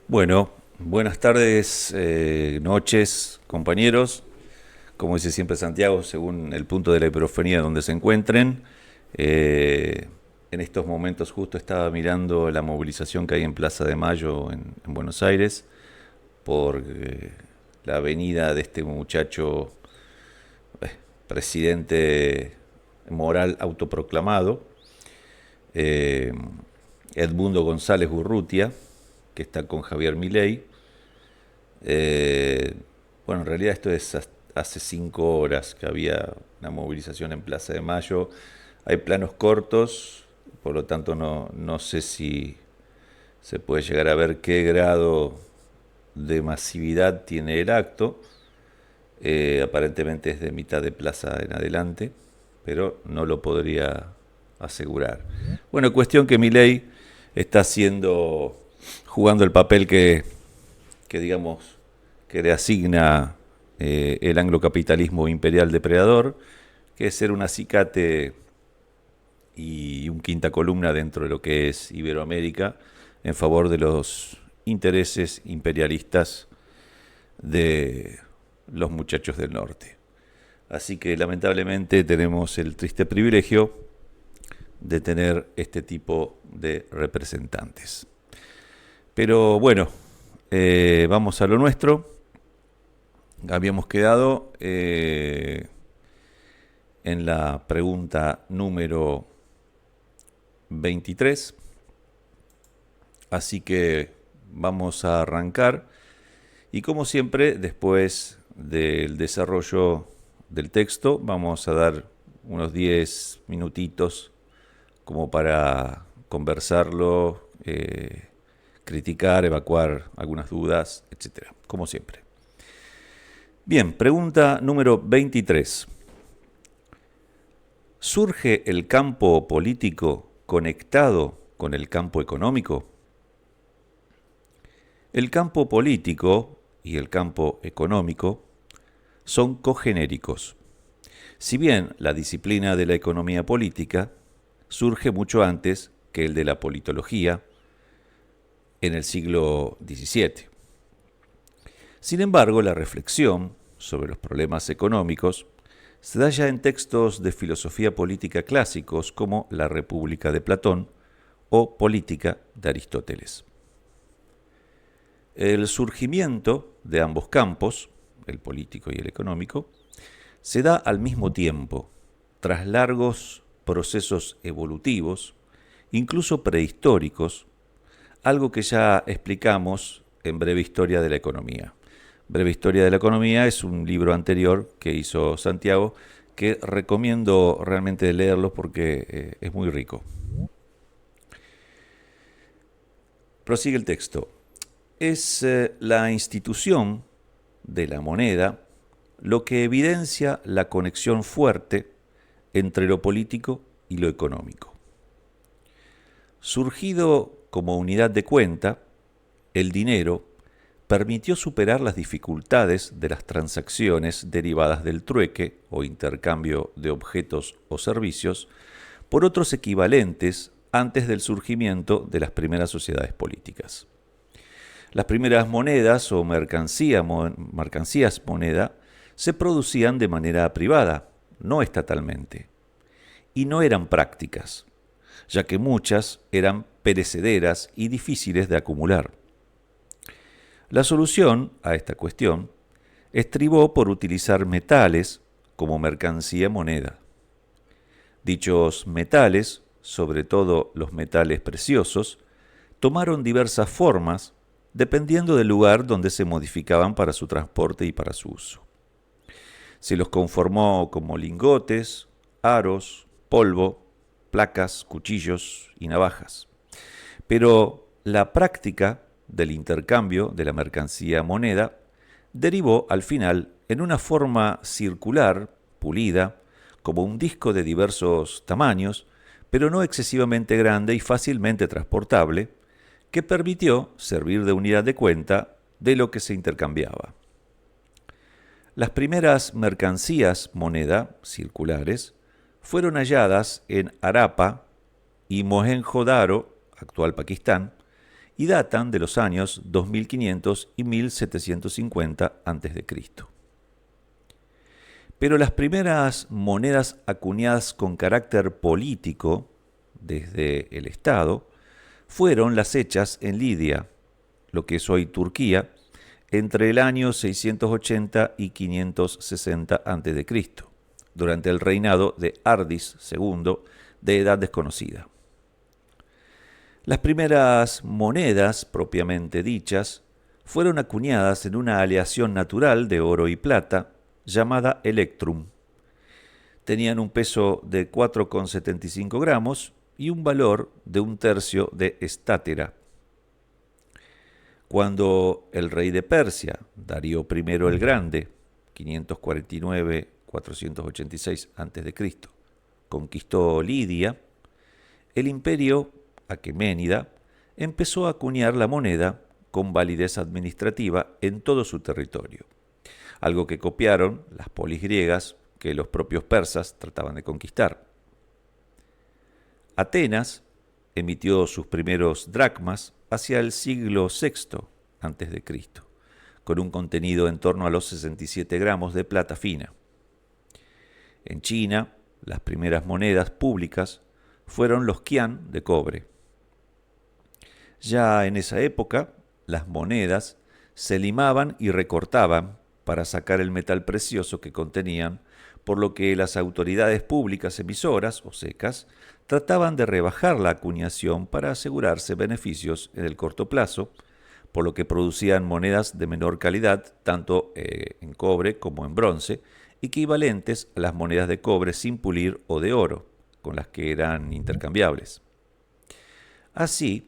Bueno, buenas tardes, noches, compañeros. Como dice siempre Santiago, según el punto de la hiperofonía donde se encuentren. Eh, en estos momentos justo estaba mirando la movilización que hay en Plaza de Mayo en Buenos Aires por la venida de este muchacho, presidente moral autoproclamado, eh, Edmundo González Urrutia, que está con Javier Milei. Eh, bueno, en realidad esto es hace 5 horas que había una movilización en Plaza de Mayo. Hay planos cortos, por lo tanto no sé si se puede llegar a ver qué grado de masividad tiene el acto. Aparentemente es de mitad de plaza en adelante, pero no lo podría asegurar. Bueno, cuestión que Milei está haciendo, jugando el papel que digamos, que le asigna el anglocapitalismo imperial depredador, que es ser un acicate y un quinta columna dentro de lo que es Iberoamérica en favor de los intereses imperialistas de los muchachos del norte. Así que lamentablemente tenemos el triste privilegio de tener este tipo de representantes. Pero bueno, vamos a lo nuestro. Habíamos quedado en la pregunta número 23. Así que vamos a arrancar. Y como siempre, después del desarrollo del texto, vamos a dar unos 10 minutitos como para conversarlo, criticar, evacuar algunas dudas, etcétera, como siempre. Bien, pregunta número 23. ¿Surge el campo político conectado con el campo económico? El campo político y el campo económico son cogenéricos. Si bien la disciplina de la economía política surge mucho antes que el de la politología en el siglo XVII. Sin embargo, la reflexión sobre los problemas económicos se da ya en textos de filosofía política clásicos como La República de Platón o Política de Aristóteles. El surgimiento de ambos campos, el político y el económico, se da al mismo tiempo, tras largos procesos evolutivos, incluso prehistóricos, algo que ya explicamos en Breve Historia de la Economía. Breve Historia de la Economía es un libro anterior que hizo Santiago, que recomiendo realmente leerlo porque es muy rico. Prosigue el texto. Es la institución de la moneda lo que evidencia la conexión fuerte entre lo político y lo económico. Surgido como unidad de cuenta, el dinero permitió superar las dificultades de las transacciones derivadas del trueque o intercambio de objetos o servicios por otros equivalentes antes del surgimiento de las primeras sociedades políticas. Las primeras monedas o mercancías moneda se producían de manera privada, no estatalmente, y no eran prácticas, ya que muchas eran perecederas y difíciles de acumular. La solución a esta cuestión estribó por utilizar metales como mercancía moneda. Dichos metales, sobre todo los metales preciosos, tomaron diversas formas dependiendo del lugar donde se modificaban para su transporte y para su uso. Se los conformó como lingotes, aros, polvo, placas, cuchillos y navajas. Pero la práctica del intercambio de la mercancía moneda derivó al final en una forma circular, pulida, como un disco de diversos tamaños, pero no excesivamente grande y fácilmente transportable, que permitió servir de unidad de cuenta de lo que se intercambiaba. Las primeras mercancías moneda circulares fueron halladas en Harappa y Mohenjo-Daro, actual Pakistán, y datan de los años 2500 y 1750 a.C. Pero las primeras monedas acuñadas con carácter político desde el Estado fueron las hechas en Lidia, lo que es hoy Turquía, entre el año 680 y 560 a.C., durante el reinado de Ardis II, de edad desconocida. Las primeras monedas, propiamente dichas, fueron acuñadas en una aleación natural de oro y plata, llamada electrum. Tenían un peso de 4,75 gramos y un valor de 1/3 de estátera. Cuando el rey de Persia, Darío I el Grande, 549-486 a.C., conquistó Lidia, el imperio aqueménida empezó a acuñar la moneda con validez administrativa en todo su territorio, algo que copiaron las polis griegas que los propios persas trataban de conquistar. Atenas emitió sus primeros dracmas hacia el siglo VI a.C., con un contenido en torno a los 67 gramos de plata fina. En China, las primeras monedas públicas fueron los qian de cobre. Ya en esa época, las monedas se limaban y recortaban para sacar el metal precioso que contenían, por lo que las autoridades públicas emisoras o secas trataban de rebajar la acuñación para asegurarse beneficios en el corto plazo, por lo que producían monedas de menor calidad, tanto en cobre como en bronce, equivalentes a las monedas de cobre sin pulir o de oro, con las que eran intercambiables. Así,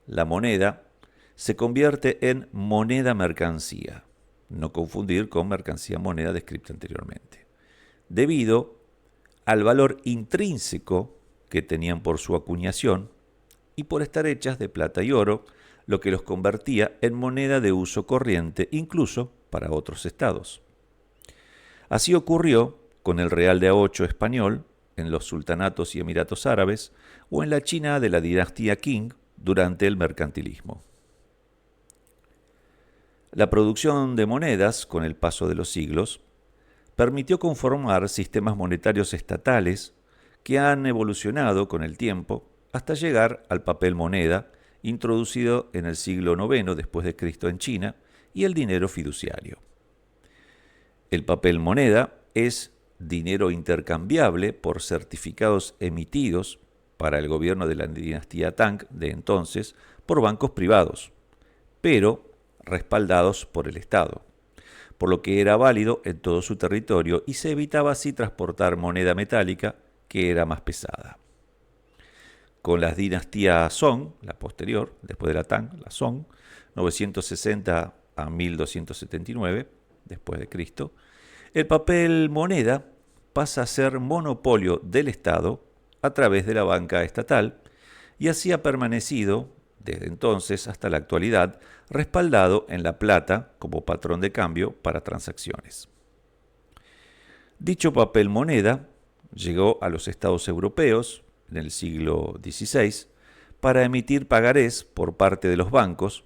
la moneda se convierte en moneda mercancía, no confundir con mercancía moneda descrita anteriormente, debido al valor intrínseco que tenían por su acuñación y por estar hechas de plata y oro, lo que los convertía en moneda de uso corriente incluso para otros estados. Así ocurrió con el real de A8 español en los sultanatos y emiratos árabes o en la China de la dinastía Qing durante el mercantilismo. La producción de monedas, con el paso de los siglos, permitió conformar sistemas monetarios estatales que han evolucionado con el tiempo hasta llegar al papel moneda, introducido en el siglo IX después de Cristo en China, y el dinero fiduciario. El papel moneda es dinero intercambiable por certificados emitidos para el gobierno de la dinastía Tang de entonces por bancos privados, pero respaldados por el Estado, por lo que era válido en todo su territorio y se evitaba así transportar moneda metálica que era más pesada. Con la dinastía Song, la posterior, después de la Tang, la Song, 960 a 1279 después de Cristo, el papel moneda pasa a ser monopolio del Estado a través de la banca estatal y así ha permanecido desde entonces hasta la actualidad respaldado en la plata como patrón de cambio para transacciones. Dicho papel moneda llegó a los estados europeos en el siglo XVI para emitir pagarés por parte de los bancos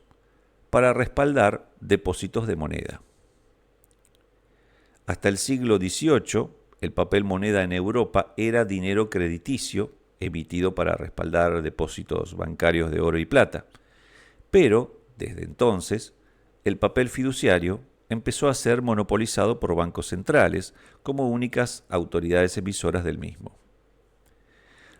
para respaldar depósitos de moneda. Hasta el siglo XVIII, el papel moneda en Europa era dinero crediticio emitido para respaldar depósitos bancarios de oro y plata. Pero, desde entonces, el papel fiduciario empezó a ser monopolizado por bancos centrales como únicas autoridades emisoras del mismo.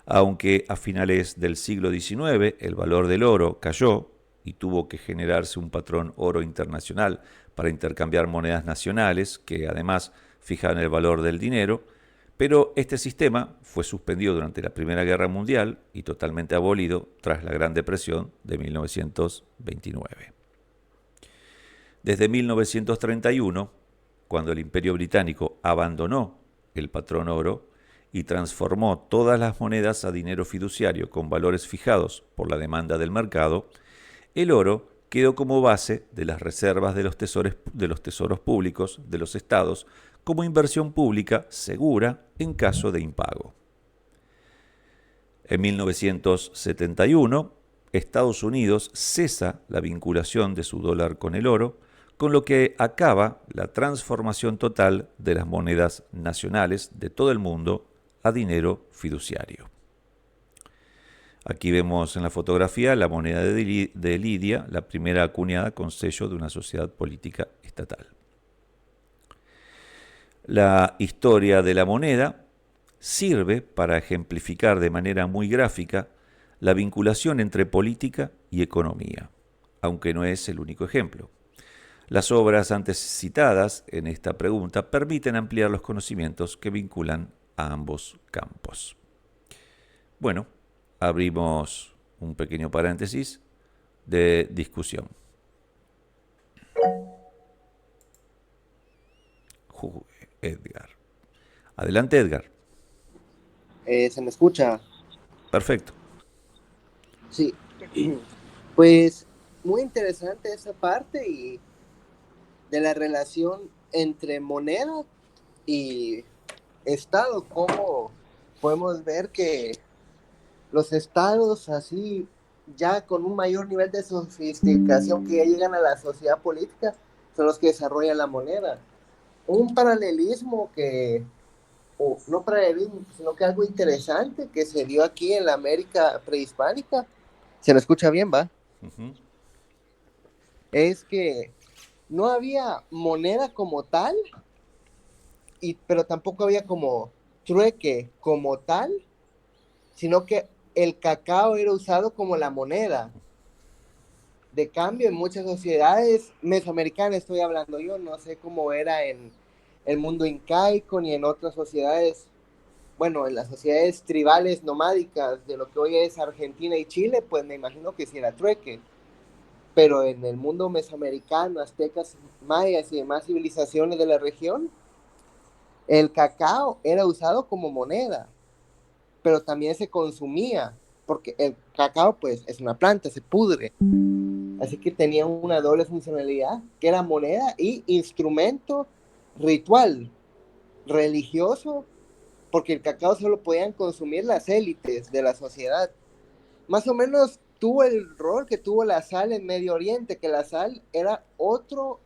Aunque a finales del siglo XIX el valor del oro cayó y tuvo que generarse un patrón oro internacional para intercambiar monedas nacionales que además fijaban el valor del dinero, pero este sistema fue suspendido durante la Primera Guerra Mundial y totalmente abolido tras la Gran Depresión de 1929. Desde 1931, cuando el Imperio Británico abandonó el patrón oro y transformó todas las monedas a dinero fiduciario con valores fijados por la demanda del mercado, el oro quedó como base de las reservas de los tesoros públicos de los estados como inversión pública segura en caso de impago. En 1971, Estados Unidos cesa la vinculación de su dólar con el oro, con lo que acaba la transformación total de las monedas nacionales de todo el mundo a dinero fiduciario. Aquí vemos en la fotografía la moneda de Lidia, la primera acuñada con sello de una sociedad política estatal. La historia de la moneda sirve para ejemplificar de manera muy gráfica la vinculación entre política y economía, aunque no es el único ejemplo. Las obras antes citadas en esta pregunta permiten ampliar los conocimientos que vinculan a ambos campos. Bueno, abrimos un pequeño paréntesis de discusión. Edgar. Adelante, Edgar. ¿Se me escucha? Perfecto. Sí. Pues muy interesante esa parte y de la relación entre moneda y Estado, cómo podemos ver que los estados así ya con un mayor nivel de sofisticación que ya llegan a la sociedad política son los que desarrollan la moneda. Un paralelismo que, o no paralelismo, sino que algo interesante que se dio aquí en la América prehispánica, se lo escucha bien, ¿va? Uh-huh. Es que no había moneda como tal, pero tampoco había como trueque como tal, sino que el cacao era usado como la moneda de cambio en muchas sociedades mesoamericanas, estoy hablando yo, no sé cómo era en el mundo incaico ni en otras sociedades, bueno, en las sociedades tribales nomádicas de lo que hoy es Argentina y Chile, pues me imagino que sí era trueque, pero en el mundo mesoamericano, aztecas, mayas y demás civilizaciones de la región, el cacao era usado como moneda, pero también se consumía, porque el cacao pues es una planta, se pudre, así que tenía una doble funcionalidad, que era moneda y instrumento ritual, religioso, porque el cacao solo podían consumir las élites de la sociedad. Más o menos tuvo el rol que tuvo la sal en Medio Oriente, que la sal era otro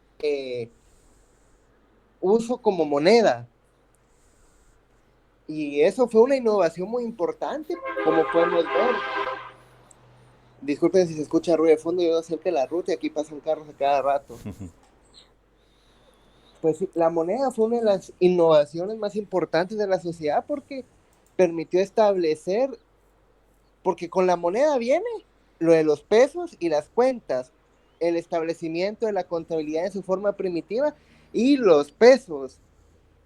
uso como moneda. Y eso fue una innovación muy importante, como podemos ver. Disculpen si se escucha ruido de fondo, yo cerca de la ruta y aquí pasan carros a cada rato. Pues la moneda fue una de las innovaciones más importantes de la sociedad porque permitió establecer, porque con la moneda viene lo de los pesos y las cuentas, el establecimiento de la contabilidad en su forma primitiva y los pesos.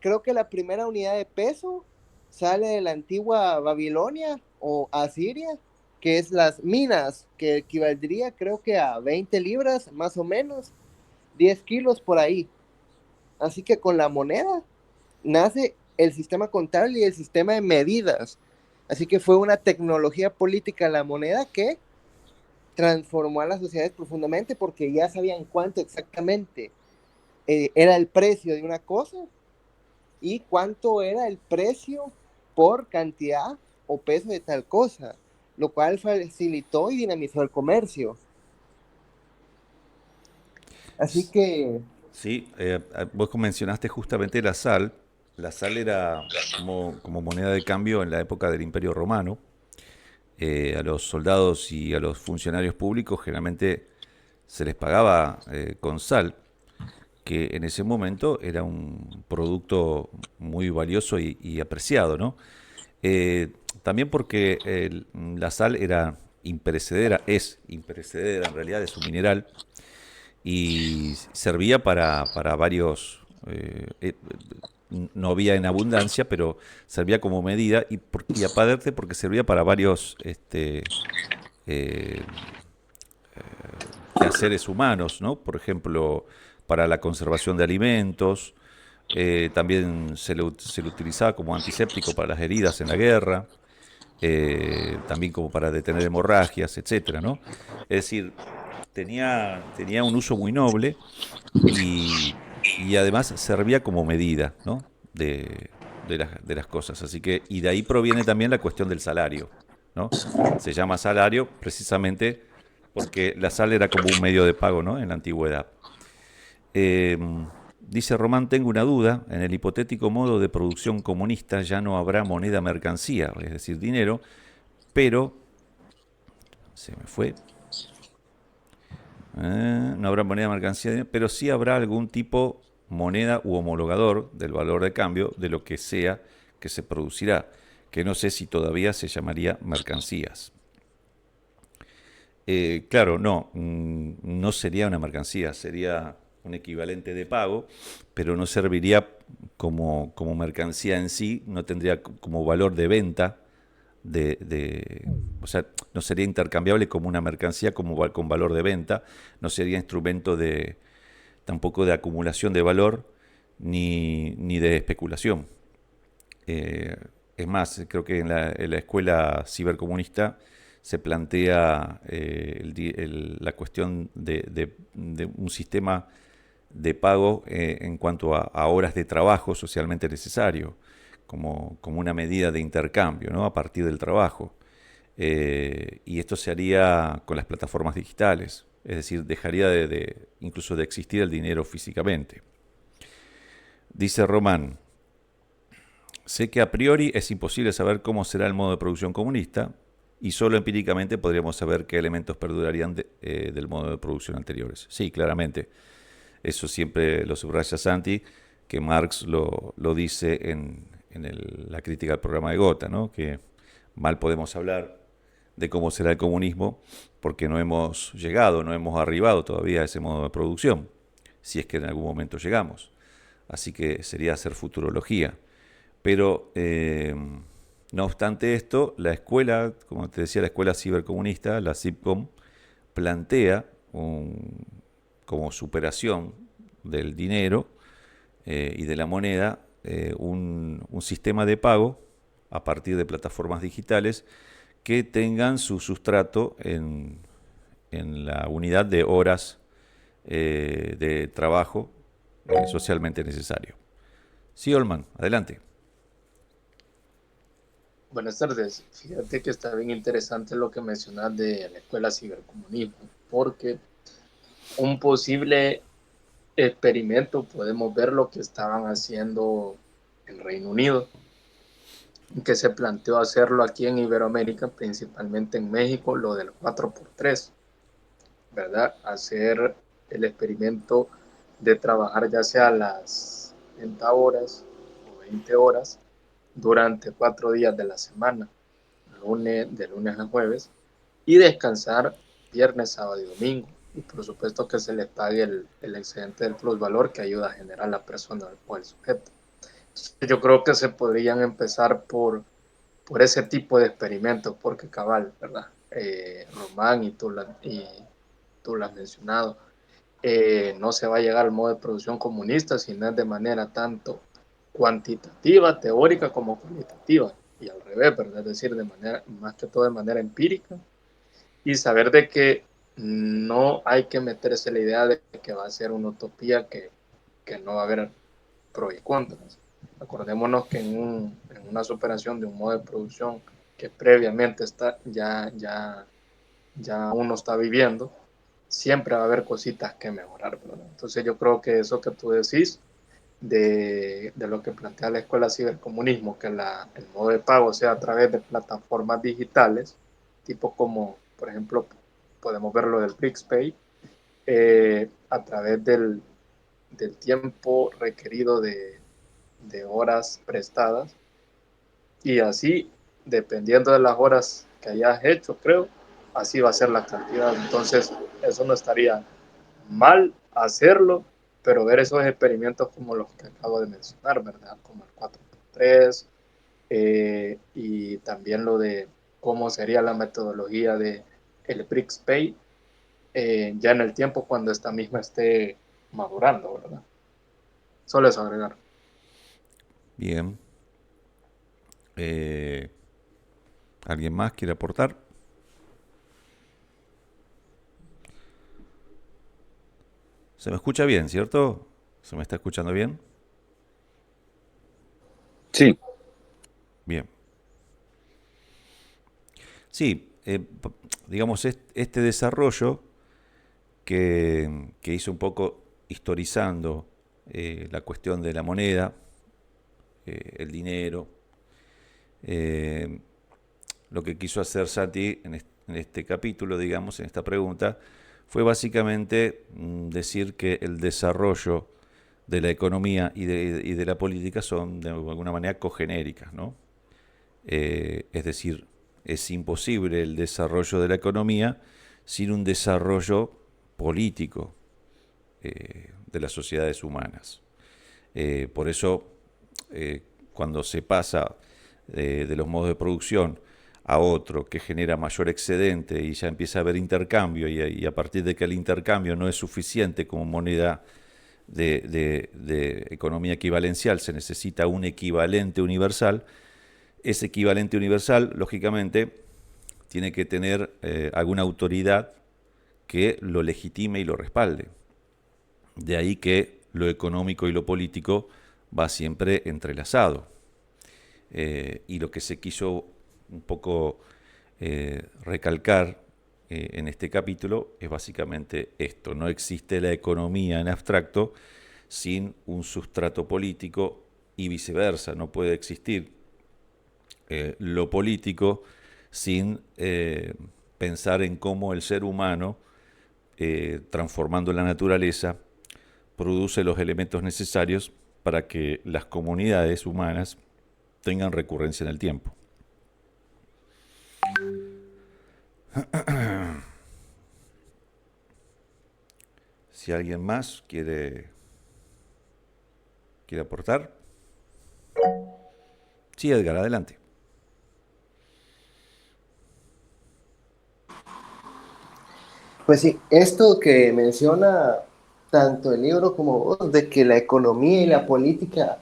Creo que la primera unidad de peso sale de la antigua Babilonia o Asiria, que es las minas, que equivaldría creo que a 20 libras más o menos, 10 kilos por ahí. Así que con la moneda nace el sistema contable y el sistema de medidas. Así que fue una tecnología política la moneda que transformó a las sociedades profundamente porque ya sabían cuánto exactamente era el precio de una cosa y cuánto era el precio por cantidad o peso de tal cosa, lo cual facilitó y dinamizó el comercio. Así que... Sí, vos mencionaste justamente la sal. La sal era como moneda de cambio en la época del Imperio Romano. A los soldados y a los funcionarios públicos generalmente se les pagaba con sal, que en ese momento era un producto muy valioso y apreciado, ¿no? También porque la sal era imperecedera, es imperecedera en realidad, es un mineral, y servía para varios, no había en abundancia, pero servía como medida y aparte porque servía para varios eh, quehaceres humanos, ¿no? Por ejemplo, para la conservación de alimentos, también se le utilizaba como antiséptico para las heridas en la guerra, también como para detener hemorragias, etcétera, ¿no? Es decir, tenía un uso muy noble y además servía como medida, ¿no? De las cosas. Así que, y de ahí proviene también la cuestión del salario, ¿no? Se llama salario precisamente porque la sal era como un medio de pago, ¿no? En la antigüedad. Eh, Dice Román, tengo una duda, en el hipotético modo de producción comunista ya no habrá moneda mercancía, es decir, dinero, pero, se me fue, no habrá moneda mercancía, pero sí habrá algún tipo moneda u homologador del valor de cambio de lo que sea que se producirá, que no sé si todavía se llamaría mercancías. Claro, no, no sería una mercancía, sería un equivalente de pago, pero no serviría como mercancía en sí, no tendría como valor de venta, o sea, no sería intercambiable como una mercancía con valor de venta, no sería instrumento tampoco de acumulación de valor ni de especulación. Eh, es más, creo que en la escuela cibercomunista se plantea la cuestión de un sistema de pago en cuanto a horas de trabajo socialmente necesario, como una medida de intercambio, ¿no? A partir del trabajo. Y esto se haría con las plataformas digitales, es decir, dejaría incluso de existir el dinero físicamente. Dice Román, sé que a priori es imposible saber cómo será el modo de producción comunista y solo empíricamente podríamos saber qué elementos perdurarían del modo de producción anteriores. Sí, claramente. Eso siempre lo subraya Santi, que Marx lo dice en la crítica al programa de Gotha, ¿no? Que mal podemos hablar de cómo será el comunismo porque no hemos llegado, no hemos arribado todavía a ese modo de producción, si es que en algún momento llegamos. Así que sería hacer futurología. Pero, no obstante esto, la escuela, como te decía, la escuela cibercomunista, la CIPCOM, plantea como superación del dinero y de la moneda un sistema de pago a partir de plataformas digitales que tengan su sustrato en la unidad de horas de trabajo socialmente necesario. Sí, Olman, adelante. Buenas tardes. Fíjate que está bien interesante lo que mencionas de la escuela cibercomunismo, porque un posible experimento podemos ver lo que estaban haciendo en Reino Unido, que se planteó hacerlo aquí en Iberoamérica, principalmente en México, lo del 4x3, ¿verdad? Hacer el experimento de trabajar ya sea las 30 horas o 20 horas durante 4 días de la semana, de lunes a jueves, y descansar viernes, sábado y domingo. Y por supuesto que se les pague el excedente del plusvalor que ayuda a generar la persona o el sujeto. Entonces, yo creo que se podrían empezar por ese tipo de experimentos, porque cabal, ¿verdad? Román tú lo has mencionado, no se va a llegar al modo de producción comunista si no es de manera tanto cuantitativa, teórica como cualitativa, y al revés, ¿verdad? Es decir, de manera, más que todo de manera empírica, y saber de que no hay que meterse la idea de que va a ser una utopía que no va a haber pros y contras. Acordémonos que en una superación de un modo de producción que previamente ya uno está viviendo, siempre va a haber cositas que mejorar, ¿verdad? Entonces yo creo que eso que tú decís de lo que plantea la escuela cibercomunismo, que el modo de pago sea a través de plataformas digitales, tipo como, por ejemplo, podemos ver lo del BrixPay, a través del tiempo requerido de horas prestadas, y así, dependiendo de las horas que hayas hecho, creo, así va a ser la cantidad. Entonces, eso no estaría mal hacerlo, pero ver esos experimentos como los que acabo de mencionar, ¿verdad? Como el 4x3, y también lo de cómo sería la metodología de el BrixPay, ya en el tiempo cuando esta misma esté madurando, ¿verdad? Solo eso agregar. Bien. Eh, ¿Alguien más quiere aportar? Se me escucha bien, ¿cierto? ¿Se me está escuchando bien? Sí, Bien. Sí, digamos, este desarrollo que hizo un poco historizando la cuestión de la moneda, el dinero, lo que quiso hacer Sati en este capítulo, digamos, en esta pregunta, fue básicamente decir que el desarrollo de la economía y de la política son de alguna manera cogenéricas, ¿no? Es decir, es imposible el desarrollo de la economía sin un desarrollo político de las sociedades humanas. Por eso, cuando se pasa de los modos de producción a otro que genera mayor excedente y ya empieza a haber intercambio y a partir de que el intercambio no es suficiente como moneda de economía equivalencial, se necesita un equivalente universal. Ese equivalente universal, lógicamente, tiene que tener alguna autoridad que lo legitime y lo respalde. De ahí que lo económico y lo político va siempre entrelazado. Y lo que se quiso un poco recalcar en este capítulo es básicamente esto: no existe la economía en abstracto sin un sustrato político y viceversa. No puede existir lo político sin pensar en cómo el ser humano, transformando la naturaleza, produce los elementos necesarios para que las comunidades humanas tengan recurrencia en el tiempo. Si alguien más quiere aportar. Sí, Edgar, adelante. Pues sí, esto que menciona tanto el libro como vos, de que la economía y la política,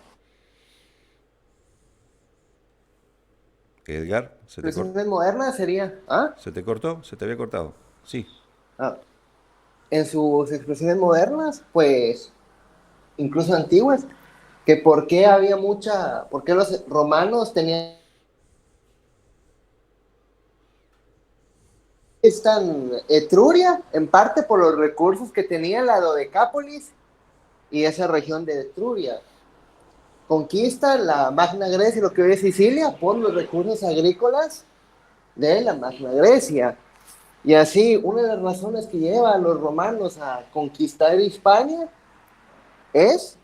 Edgar, expresiones modernas sería, ¿ah? ¿Se te cortó? ¿Se te había cortado? Sí. Ah, en sus expresiones modernas, pues, incluso antiguas, que por qué los romanos tenían esta Etruria, en parte por los recursos que tenía la Dodecápolis y esa región de Etruria. Conquista la Magna Grecia, lo que hoy es Sicilia, por los recursos agrícolas de la Magna Grecia. Y así, una de las razones que lleva a los romanos a conquistar Hispania es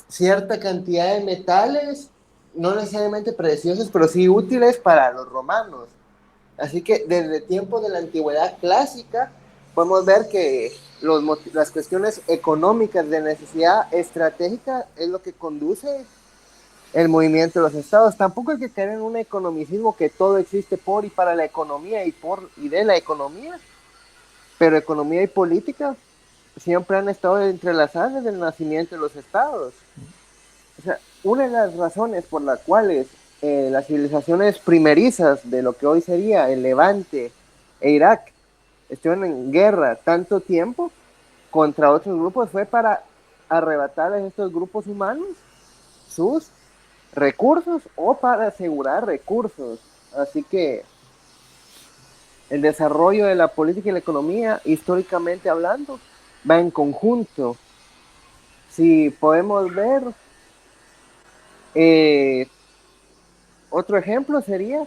cierta cantidad de metales, no necesariamente preciosos, pero sí útiles para los romanos. Así que desde tiempos de la antigüedad clásica podemos ver que las cuestiones económicas de necesidad estratégica es lo que conduce el movimiento de los estados. Tampoco hay que caer en un economicismo que todo existe por y para la economía y de la economía, pero economía y política siempre han estado entrelazadas desde el nacimiento de los estados. O sea, una de las razones por las cuales las civilizaciones primerizas de lo que hoy sería el Levante e Irak estuvieron en guerra tanto tiempo contra otros grupos fue para arrebatar a estos grupos humanos sus recursos o para asegurar recursos. Así que el desarrollo de la política y la economía, históricamente hablando, va en conjunto. Si podemos ver, otro ejemplo sería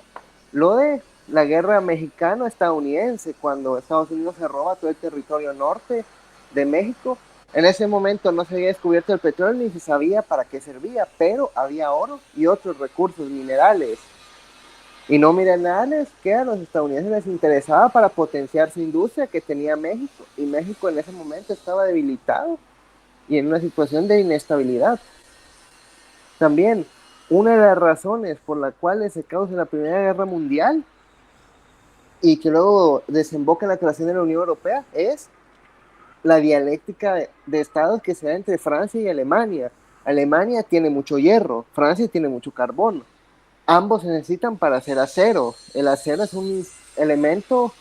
lo de la guerra mexicano-estadounidense, cuando Estados Unidos se roba todo el territorio norte de México. En ese momento no se había descubierto el petróleo ni se sabía para qué servía, pero había oro y otros recursos minerales y no minerales que a los estadounidenses les interesaba para potenciar su industria que tenía México, y México en ese momento estaba debilitado y en una situación de inestabilidad. También, una de las razones por las cuales se causa la Primera Guerra Mundial y que luego desemboca en la creación de la Unión Europea es la dialéctica de estados que se da entre Francia y Alemania. Alemania tiene mucho hierro, Francia tiene mucho carbón. Ambos se necesitan para hacer acero. El acero es un elemento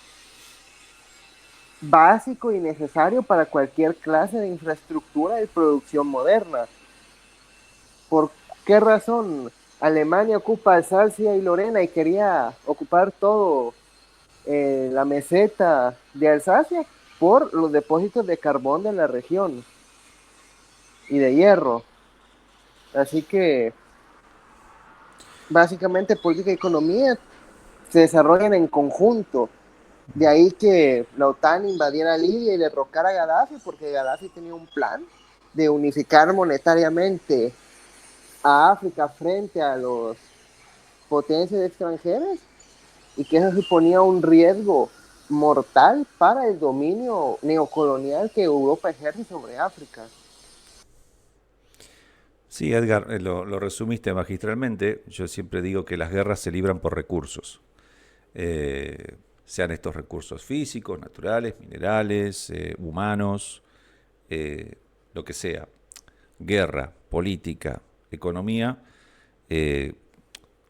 básico y necesario para cualquier clase de infraestructura de producción moderna. ¿Por qué razón? Alemania ocupa Alsacia y Lorena y quería ocupar todo la meseta de Alsacia por los depósitos de carbón de la región y de hierro. Así que básicamente política y economía se desarrollan en conjunto. De ahí que la OTAN invadiera Libia y derrocara a Gaddafi, porque Gaddafi tenía un plan de unificar monetariamente a África frente a los potencias extranjeras y que eso suponía un riesgo mortal para el dominio neocolonial que Europa ejerce sobre África. Sí, Edgar, lo resumiste magistralmente. Yo siempre digo que las guerras se libran por recursos. Sean estos recursos físicos, naturales, minerales, humanos, eh, lo que sea. Guerra, política, economía, eh,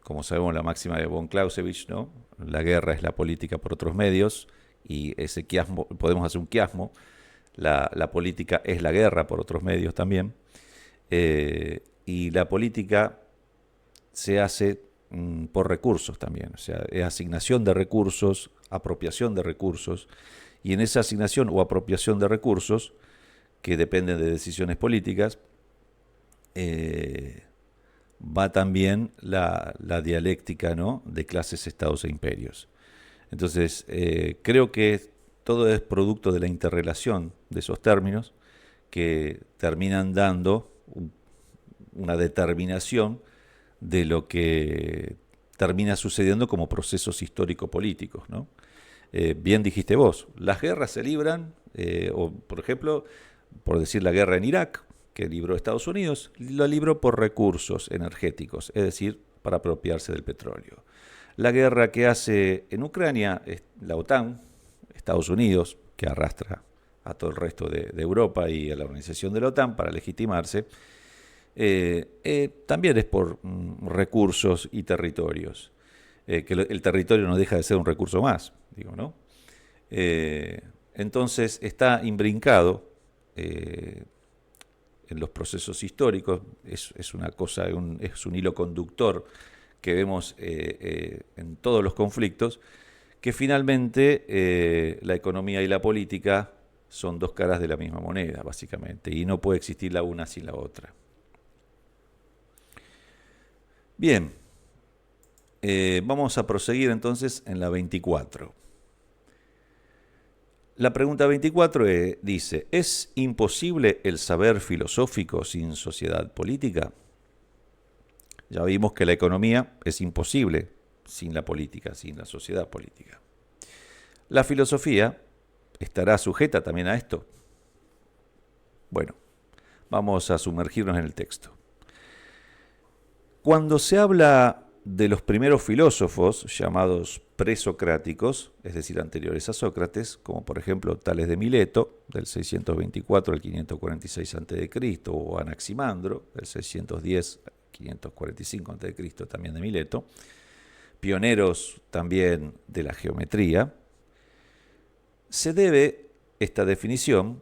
como sabemos la máxima de von Clausewitz, ¿no? La guerra es la política por otros medios, y ese quiasmo, podemos hacer un quiasmo, la política es la guerra por otros medios también, y la política se hace por recursos también, o sea, es asignación de recursos, apropiación de recursos, y en esa asignación o apropiación de recursos, que dependen de decisiones políticas, va también la dialéctica, ¿no?, de clases, estados e imperios. Entonces, creo que todo es producto de la interrelación de esos términos que terminan dando una determinación de lo que termina sucediendo como procesos histórico-políticos, ¿no? Bien dijiste vos, las guerras se libran, o por ejemplo, por decir la guerra en Irak, que libró Estados Unidos, lo libró por recursos energéticos, es decir, para apropiarse del petróleo. La guerra que hace en Ucrania es la OTAN, Estados Unidos, que arrastra a todo el resto de Europa y a la organización de la OTAN para legitimarse, también es por recursos y territorios. Que el territorio no deja de ser un recurso más, digo, ¿no? Entonces está imbrincado en los procesos históricos, es una cosa, es un hilo conductor que vemos en todos los conflictos, que finalmente la economía y la política son dos caras de la misma moneda, básicamente, y no puede existir la una sin la otra. Bien, vamos a proseguir entonces en la 24. La pregunta 24 dice, ¿es imposible el saber filosófico sin sociedad política? Ya vimos que la economía es imposible sin la política, sin la sociedad política. La filosofía estará sujeta también a esto. Bueno, vamos a sumergirnos en el texto. Cuando se habla de los primeros filósofos llamados presocráticos, es decir, anteriores a Sócrates, como por ejemplo Tales de Mileto, del 624 al 546 a.C., o Anaximandro, del 610 al 545 a.C., también de Mileto, pioneros también de la geometría, se debe esta definición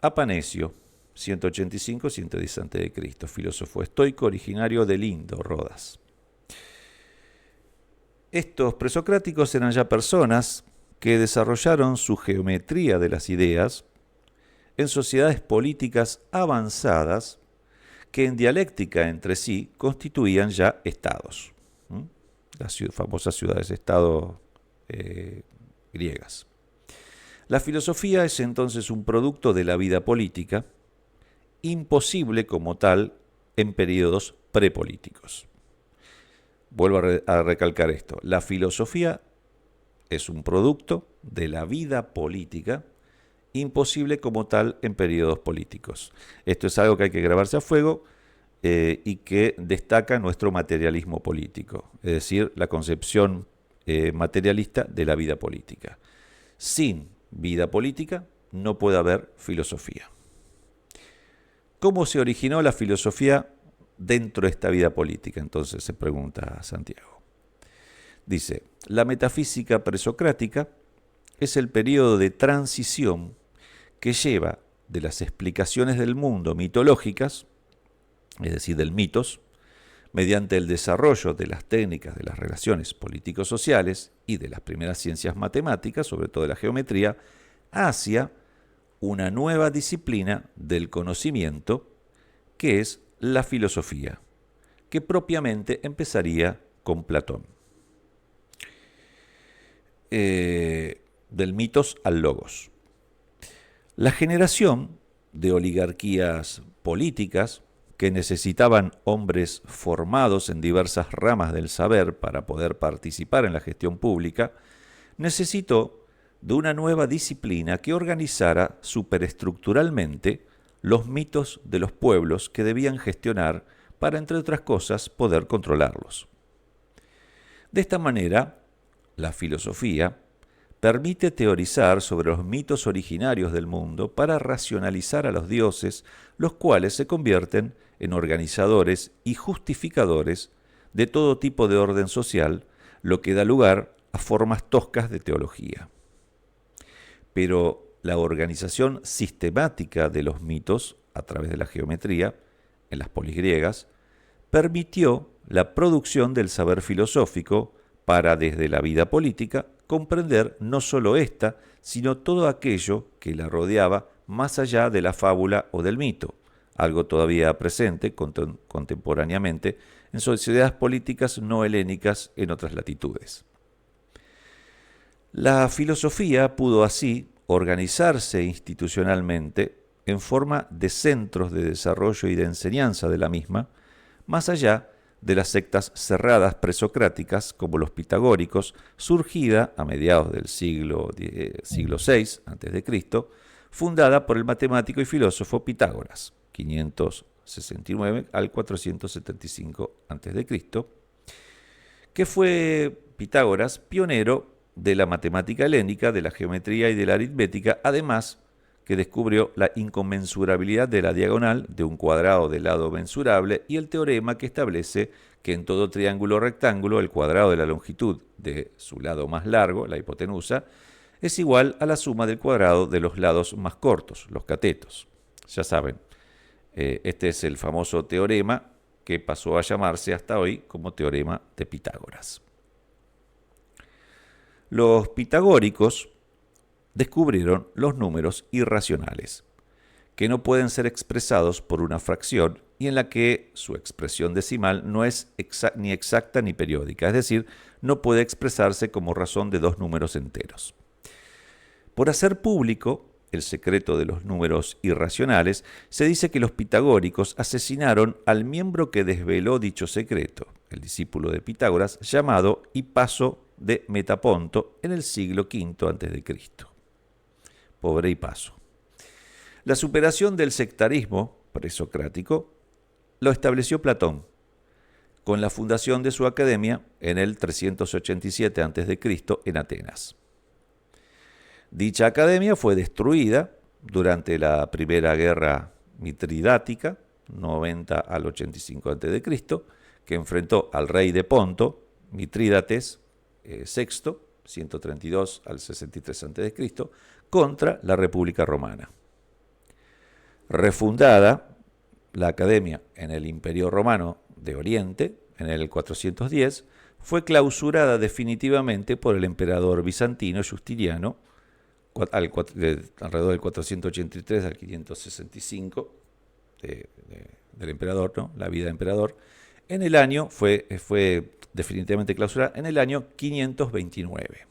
a Panecio, 185-110 a.C., filósofo estoico originario de Lindo, Rodas. Estos presocráticos eran ya personas que desarrollaron su geometría de las ideas en sociedades políticas avanzadas que en dialéctica entre sí constituían ya estados. Las famosas ciudades-estado griegas. La filosofía es entonces un producto de la vida política, imposible como tal en periodos prepolíticos. Vuelvo a recalcar esto. La filosofía es un producto de la vida política, imposible como tal en periodos políticos. Esto es algo que hay que grabarse a fuego y que destaca nuestro materialismo político, es decir, la concepción materialista de la vida política. Sin vida política no puede haber filosofía. ¿Cómo se originó la filosofía dentro de esta vida política? Entonces se pregunta Santiago. Dice, la metafísica presocrática es el periodo de transición que lleva de las explicaciones del mundo mitológicas, es decir, del mitos, mediante el desarrollo de las técnicas de las relaciones político-sociales y de las primeras ciencias matemáticas, sobre todo de la geometría, hacia una nueva disciplina del conocimiento, que es la filosofía, que propiamente empezaría con Platón. Del mitos al logos. La generación de oligarquías políticas que necesitaban hombres formados en diversas ramas del saber para poder participar en la gestión pública, necesitó de una nueva disciplina que organizara superestructuralmente los mitos de los pueblos que debían gestionar para, entre otras cosas, poder controlarlos. De esta manera, la filosofía permite teorizar sobre los mitos originarios del mundo para racionalizar a los dioses, los cuales se convierten en organizadores y justificadores de todo tipo de orden social, lo que da lugar a formas toscas de teología. Pero la organización sistemática de los mitos, a través de la geometría, en las polis griegas, permitió la producción del saber filosófico para, desde la vida política, comprender no solo esta, sino todo aquello que la rodeaba más allá de la fábula o del mito, algo todavía presente contemporáneamente en sociedades políticas no helénicas en otras latitudes. La filosofía pudo así organizarse institucionalmente en forma de centros de desarrollo y de enseñanza de la misma, más allá de las sectas cerradas presocráticas como los pitagóricos, surgida a mediados del siglo VI a.C., fundada por el matemático y filósofo Pitágoras, 569 al 475 a.C., que fue Pitágoras pionero de la matemática helénica, de la geometría y de la aritmética, además que descubrió la inconmensurabilidad de la diagonal de un cuadrado de lado mensurable y el teorema que establece que en todo triángulo rectángulo el cuadrado de la longitud de su lado más largo, la hipotenusa, es igual a la suma del cuadrado de los lados más cortos, los catetos. Ya saben, este es el famoso teorema que pasó a llamarse hasta hoy como teorema de Pitágoras. Los pitagóricos descubrieron los números irracionales, que no pueden ser expresados por una fracción y en la que su expresión decimal no es ni exacta ni periódica, es decir, no puede expresarse como razón de dos números enteros. Por hacer público el secreto de los números irracionales, se dice que los pitagóricos asesinaron al miembro que desveló dicho secreto, el discípulo de Pitágoras, llamado Hipaso de Metaponto, en el siglo V a.C. Pobre Hipaso. La superación del sectarismo presocrático lo estableció Platón, con la fundación de su academia en el 387 a.C. en Atenas. Dicha academia fue destruida durante la Primera Guerra Mitridática, 90 al 85 a.C., que enfrentó al rey de Ponto, Mitrídates VI, 132 al 63 a.C., contra la República Romana. Refundada la academia en el Imperio Romano de Oriente, en el 410, fue clausurada definitivamente por el emperador bizantino Justiniano, alrededor del 483 al 565 del emperador, ¿no? La vida del emperador. En el año fue definitivamente clausurada en el año 529.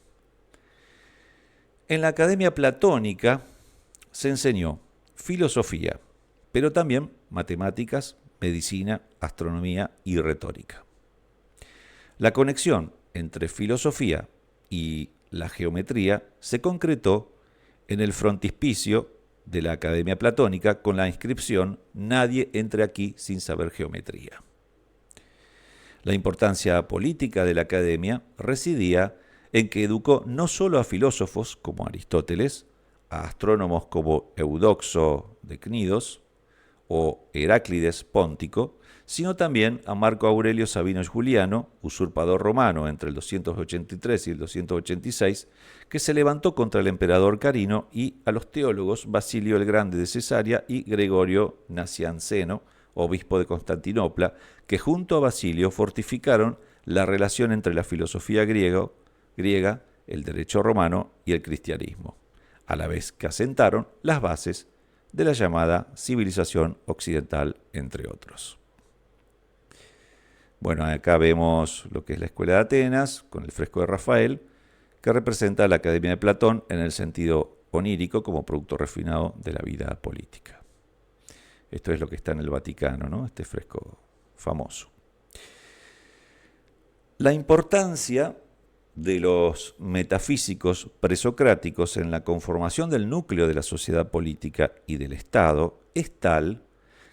En la Academia Platónica se enseñó filosofía, pero también matemáticas, medicina, astronomía y retórica. La conexión entre filosofía y la geometría se concretó en el frontispicio de la Academia Platónica con la inscripción «Nadie entre aquí sin saber geometría». La importancia política de la Academia residía en que educó no solo a filósofos como Aristóteles, a astrónomos como Eudoxo de Cnidos o Heráclides Póntico, sino también a Marco Aurelio Sabino Juliano, usurpador romano entre el 283 y el 286, que se levantó contra el emperador Carino, y a los teólogos Basilio el Grande de Cesarea y Gregorio Nacianceno, obispo de Constantinopla, que junto a Basilio fortificaron la relación entre la filosofía griega, el derecho romano y el cristianismo, a la vez que asentaron las bases de la llamada civilización occidental, entre otros. Bueno, acá vemos lo que es la Escuela de Atenas, con el fresco de Rafael, que representa la Academia de Platón en el sentido onírico como producto refinado de la vida política. Esto es lo que está en el Vaticano, ¿no? Este fresco famoso. La importancia de los metafísicos presocráticos en la conformación del núcleo de la sociedad política y del Estado es tal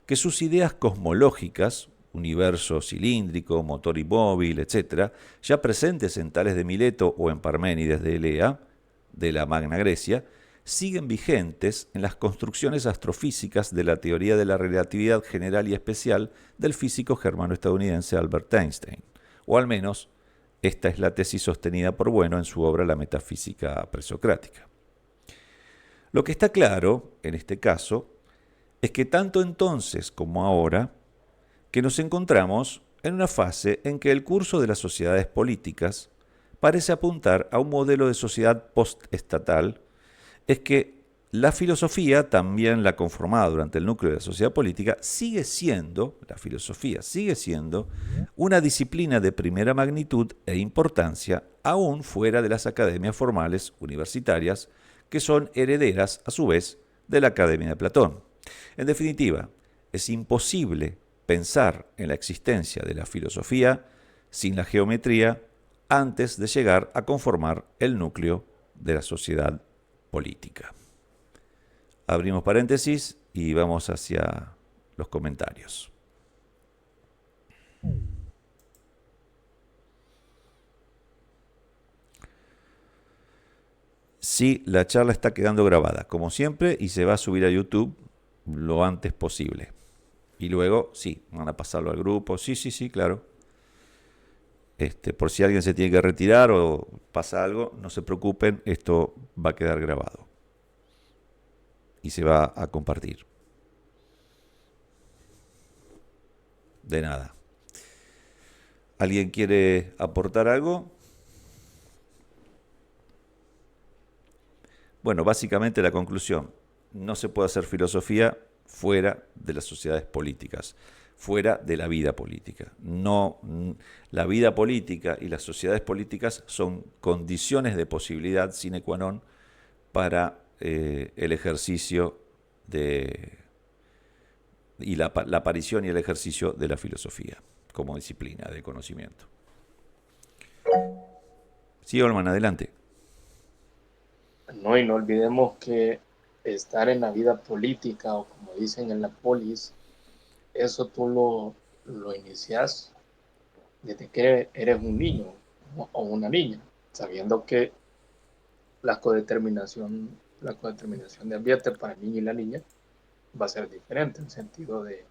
que sus ideas cosmológicas, universo cilíndrico, motor inmóvil, etc., ya presentes en Tales de Mileto o en Parménides de Elea, de la Magna Grecia, siguen vigentes en las construcciones astrofísicas de la teoría de la relatividad general y especial del físico germano-estadounidense Albert Einstein, o al menos esta es la tesis sostenida por Bueno en su obra La metafísica presocrática. Lo que está claro, en este caso, es que tanto entonces como ahora, que nos encontramos en una fase en que el curso de las sociedades políticas parece apuntar a un modelo de sociedad postestatal, es que la filosofía, también la conformada durante el núcleo de la sociedad política, la filosofía sigue siendo una disciplina de primera magnitud e importancia, aún fuera de las academias formales universitarias, que son herederas, a su vez, de la Academia de Platón. En definitiva, es imposible pensar en la existencia de la filosofía sin la geometría antes de llegar a conformar el núcleo de la sociedad política. Abrimos paréntesis y vamos hacia los comentarios. Sí, la charla está quedando grabada, como siempre, y se va a subir a YouTube lo antes posible. Y luego, sí, van a pasarlo al grupo. Sí, claro. Por si alguien se tiene que retirar o pasa algo, no se preocupen, esto va a quedar grabado. Y se va a compartir. De nada. ¿Alguien quiere aportar algo? Bueno, básicamente la conclusión. No se puede hacer filosofía fuera de las sociedades políticas, fuera de la vida política. No, la vida política y las sociedades políticas son condiciones de posibilidad sine qua non para el ejercicio y la aparición y el ejercicio de la filosofía como disciplina de conocimiento. Sí, Olman, adelante. No, y no olvidemos que estar en la vida política, o como dicen en la polis, eso tú lo inicias desde que eres un niño o una niña, sabiendo que la codeterminación de ambiente para el niño y la niña va a ser diferente en sentido de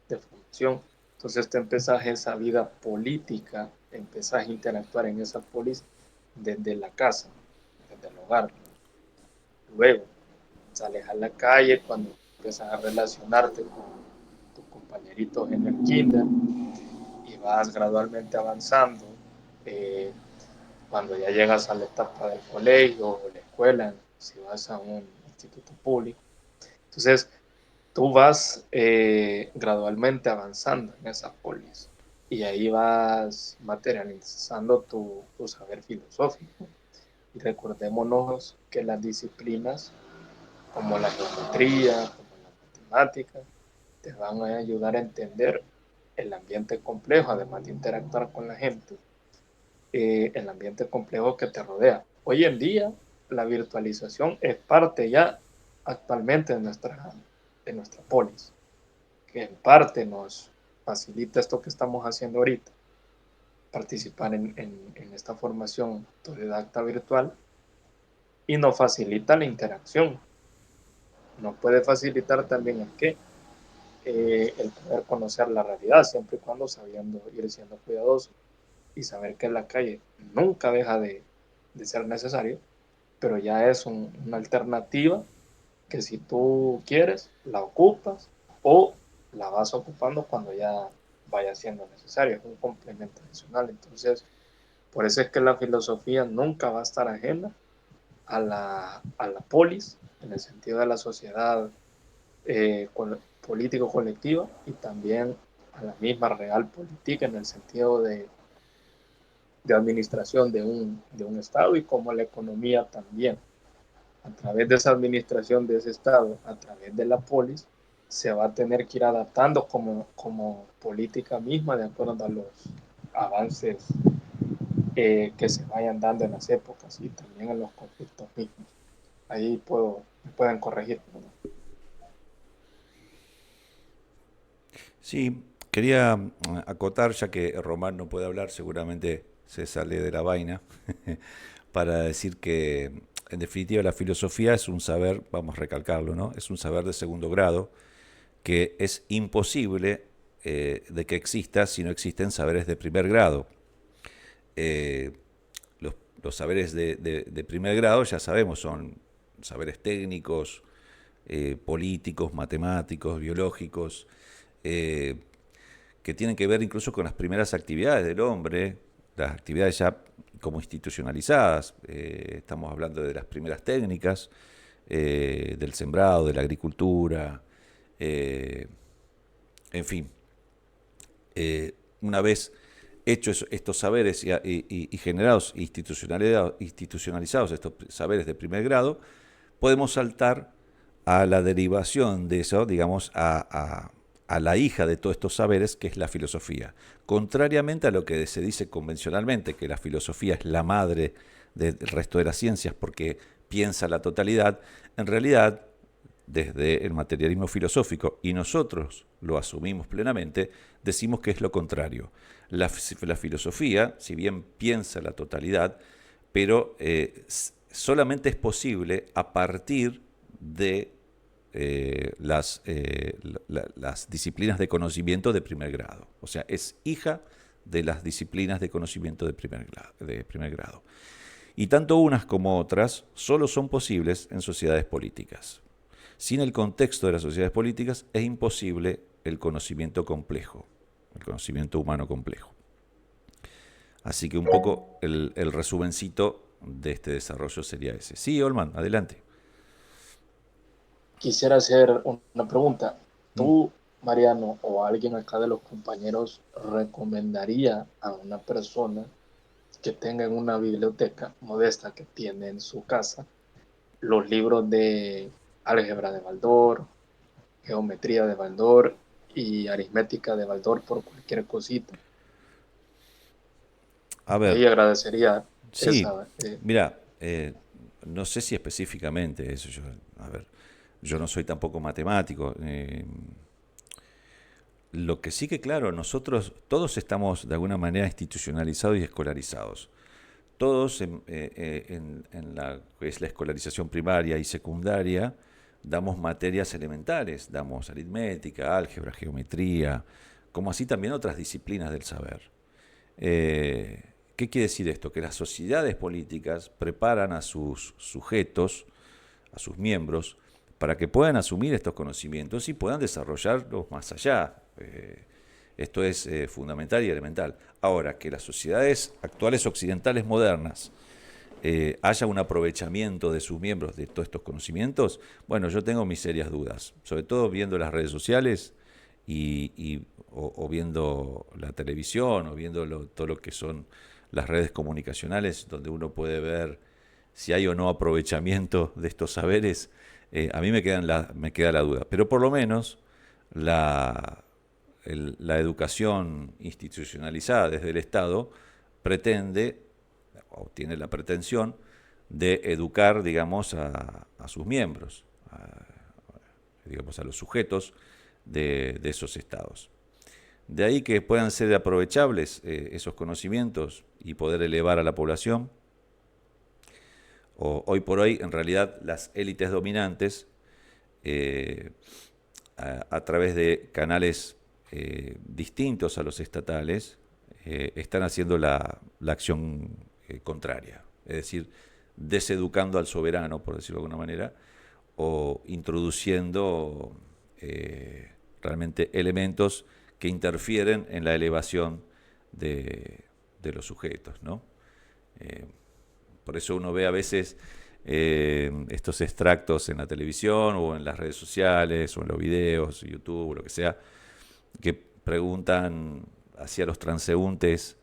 formación. Entonces te empezás esa vida política, empezás a interactuar en esa polis desde la casa, desde el hogar. Luego sales a la calle cuando empiezas a relacionarte con tus compañeritos en el kinder y vas gradualmente avanzando. Cuando ya llegas a la etapa del colegio o la escuela, si vas a un instituto público. Entonces, tú vas gradualmente avanzando en esa polis y ahí vas materializando tu saber filosófico. Y recordémonos que las disciplinas como la geometría, como la matemática, te van a ayudar a entender el ambiente complejo, además de interactuar con la gente, el ambiente complejo que te rodea. Hoy en día, la virtualización es parte ya actualmente de nuestra polis, que en parte nos facilita esto que estamos haciendo ahorita, participar en esta formación autodidacta virtual, y nos facilita la interacción. Nos puede facilitar también el poder conocer la realidad, siempre y cuando sabiendo ir siendo cuidadoso y saber que en la calle nunca deja de ser necesario, pero ya es una alternativa que si tú quieres, la ocupas o la vas ocupando cuando ya vaya siendo necesario, es un complemento adicional. Entonces, por eso es que la filosofía nunca va a estar ajena a la polis, en el sentido de la sociedad político-colectiva, y también a la misma real política en el sentido de administración de un Estado, y como la economía también. A través de esa administración de ese Estado, a través de la polis, se va a tener que ir adaptando como política misma de acuerdo a los avances que se vayan dando en las épocas y también en los conflictos mismos. Ahí me pueden corregir, ¿no? Sí, quería acotar, ya que Román no puede hablar, seguramente se sale de la vaina, para decir que en definitiva la filosofía es un saber, vamos a recalcarlo, ¿no? Es un saber de segundo grado que es imposible de que exista si no existen saberes de primer grado. Eh, los saberes de primer grado, ya sabemos, son saberes técnicos, políticos, matemáticos, biológicos, eh, que tienen que ver incluso con las primeras actividades del hombre, las actividades ya como institucionalizadas. Estamos hablando de las primeras técnicas, del sembrado, de la agricultura, eh, en fin. Una vez hechos estos saberes y generados, institucionalizados estos saberes de primer grado, podemos saltar a la derivación de eso, digamos, a la hija de todos estos saberes, que es la filosofía. Contrariamente a lo que se dice convencionalmente, que la filosofía es la madre del resto de las ciencias porque piensa la totalidad, en realidad, desde el materialismo filosófico, y nosotros lo asumimos plenamente, decimos que es lo contrario. La filosofía, si bien piensa la totalidad, pero solamente es posible a partir de las disciplinas de conocimiento de primer grado. O sea, es hija de las disciplinas de conocimiento de primer grado. Y tanto unas como otras solo son posibles en sociedades políticas. Sin el contexto de las sociedades políticas es imposible el conocimiento complejo, el conocimiento humano complejo. Así que un poco el resumencito de este desarrollo sería ese. Sí, Olman, adelante. Quisiera hacer una pregunta. Mm. ¿Tú, Mariano, o alguien acá de los compañeros recomendaría a una persona que tenga en una biblioteca modesta que tiene en su casa los libros de álgebra de Baldor, geometría de Baldor y aritmética de Baldor por cualquier cosita? A ver, Ahí agradecería sí, esa. mira, no sé si específicamente eso. A ver, yo no soy tampoco matemático. Lo que sí que, claro, nosotros todos estamos de alguna manera institucionalizados y escolarizados. Todos en la que es la escolarización primaria y secundaria damos materias elementales, damos aritmética, álgebra, geometría, como así también otras disciplinas del saber. ¿Qué quiere decir esto? Que las sociedades políticas preparan a sus sujetos, a sus miembros, para que puedan asumir estos conocimientos y puedan desarrollarlos más allá. Esto es fundamental y elemental. Ahora, que las sociedades actuales occidentales modernas haya un aprovechamiento de sus miembros de todos estos conocimientos, bueno, yo tengo mis serias dudas, sobre todo viendo las redes sociales o viendo la televisión o viendo todo lo que son las redes comunicacionales, donde uno puede ver si hay o no aprovechamiento de estos saberes. A mí me queda la duda, pero por lo menos la, la educación institucionalizada desde el Estado pretende o tiene la pretensión de educar, digamos, a sus miembros, digamos, a los sujetos de esos estados. De ahí que puedan ser aprovechables esos conocimientos y poder elevar a la población. Hoy por hoy, en realidad, las élites dominantes, eh, a través de canales distintos a los estatales, están haciendo la acción contraria. Es decir, deseducando al soberano, por decirlo de alguna manera, o introduciendo realmente elementos que interfieren en la elevación de los sujetos, ¿no? Por eso uno ve a veces estos extractos en la televisión o en las redes sociales o en los videos, YouTube, o lo que sea, que preguntan hacia los transeúntes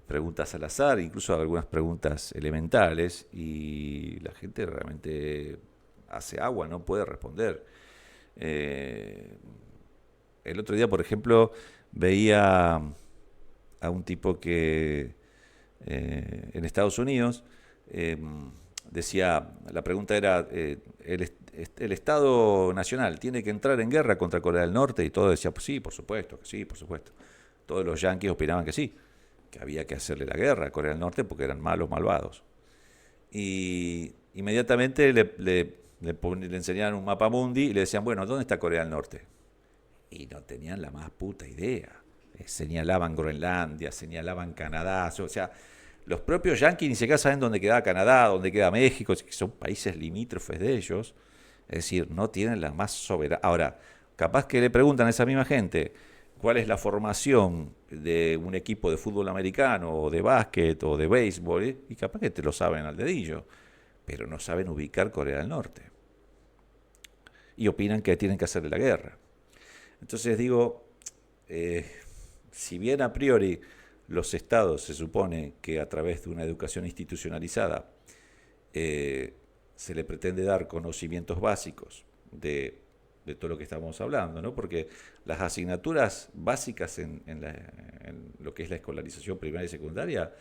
preguntas al azar, incluso algunas preguntas elementales, y la gente realmente hace agua, no puede responder. El otro día, por ejemplo, veía a un tipo que en Estados Unidos decía, la pregunta era, el Estado Nacional tiene que entrar en guerra contra Corea del Norte, y todos decían, pues sí, por supuesto, que sí, por supuesto. Todos los yanquis opinaban que sí, que había que hacerle la guerra a Corea del Norte porque eran malos, malvados. Y inmediatamente le enseñaban un mapa mundi y le decían, bueno, ¿dónde está Corea del Norte? Y no tenían la más puta idea. Señalaban Groenlandia, señalaban Canadá, o sea, los propios yanquis ni siquiera saben dónde queda Canadá, dónde queda México, que son países limítrofes de ellos. Es decir, no tienen la más soberana. Ahora, capaz que le preguntan a esa misma gente cuál es la formación de un equipo de fútbol americano, o de básquet, o de béisbol, y capaz que te lo saben al dedillo, pero no saben ubicar Corea del Norte. Y opinan que tienen que hacerle la guerra. Entonces digo, si bien a priori los estados se supone que a través de una educación institucionalizada se le pretende dar conocimientos básicos de todo lo que estamos hablando, ¿no? Porque las asignaturas básicas en lo que es la escolarización primaria y secundaria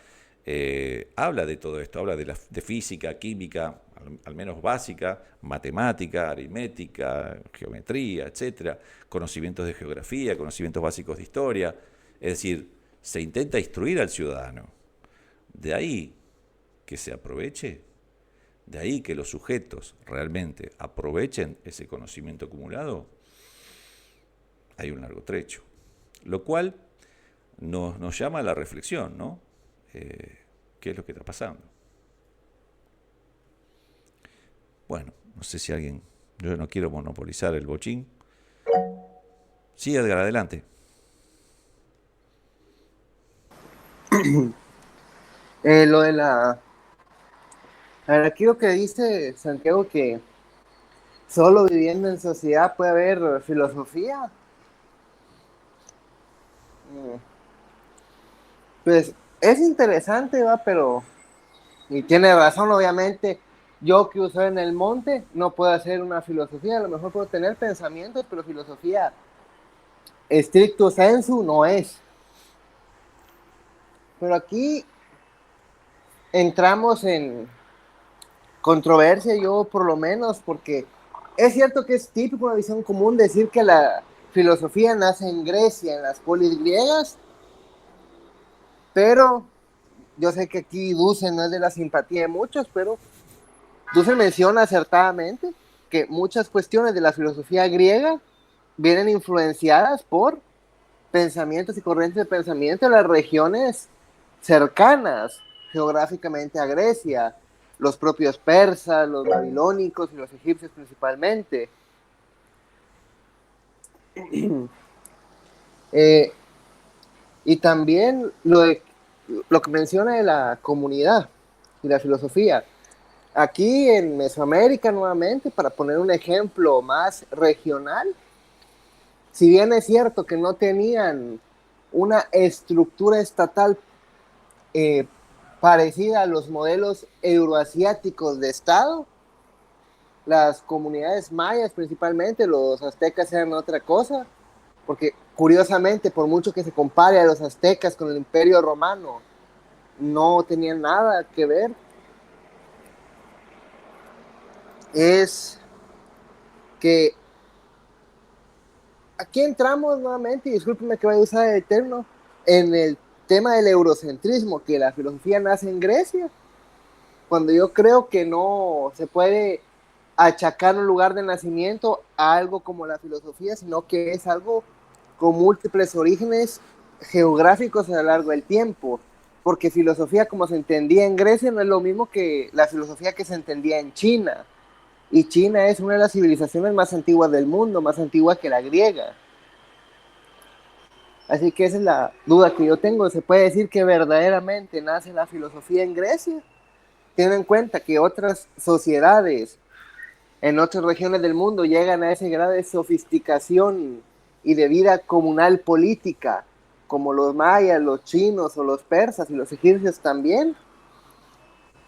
habla de todo esto, habla de física, química, al menos básica, matemática, aritmética, geometría, etcétera, conocimientos de geografía, conocimientos básicos de historia. Es decir, se intenta instruir al ciudadano. De ahí que se aproveche, de ahí que los sujetos realmente aprovechen ese conocimiento acumulado, hay un largo trecho. Lo cual nos llama a la reflexión, ¿no? ¿Qué es lo que está pasando? Bueno, no sé si alguien... Yo no quiero monopolizar el bochín. Sí, Edgar, adelante. Lo de la... A ver, aquí lo que dice Santiago, que solo viviendo en sociedad puede haber filosofía. Pues es interesante, va, pero... Y tiene razón, obviamente. Yo que uso en el monte no puedo hacer una filosofía, a lo mejor puedo tener pensamientos, pero filosofía stricto sensu no es. Pero aquí entramos en controversia, yo por lo menos, porque es cierto que es típico, una visión común, decir que la filosofía nace en Grecia, en las polis griegas, pero yo sé que aquí Dussel no es de la simpatía de muchos, pero Dussel menciona acertadamente que muchas cuestiones de la filosofía griega vienen influenciadas por pensamientos y corrientes de pensamiento en las regiones cercanas geográficamente a Grecia, los propios persas, los babilónicos y los egipcios principalmente. Y también lo que menciona de la comunidad y la filosofía. Aquí en Mesoamérica, nuevamente, para poner un ejemplo más regional, si bien es cierto que no tenían una estructura estatal parecida a los modelos euroasiáticos de Estado, las comunidades mayas principalmente, los aztecas eran otra cosa, porque curiosamente, por mucho que se compare a los aztecas con el Imperio Romano, no tenían nada que ver. Es que aquí entramos nuevamente, y discúlpeme que vaya a usar el término, en el tema del eurocentrismo, que la filosofía nace en Grecia, cuando yo creo que no se puede achacar un lugar de nacimiento a algo como la filosofía, sino que es algo con múltiples orígenes geográficos a lo largo del tiempo, porque filosofía como se entendía en Grecia no es lo mismo que la filosofía que se entendía en China, Y China es una de las civilizaciones más antiguas del mundo, más antigua que la griega. Así que esa es la duda que yo tengo. ¿Se puede decir que verdaderamente nace la filosofía en Grecia? Teniendo en cuenta que otras sociedades en otras regiones del mundo llegan a ese grado de sofisticación y de vida comunal política, como los mayas, los chinos o los persas y los egipcios también,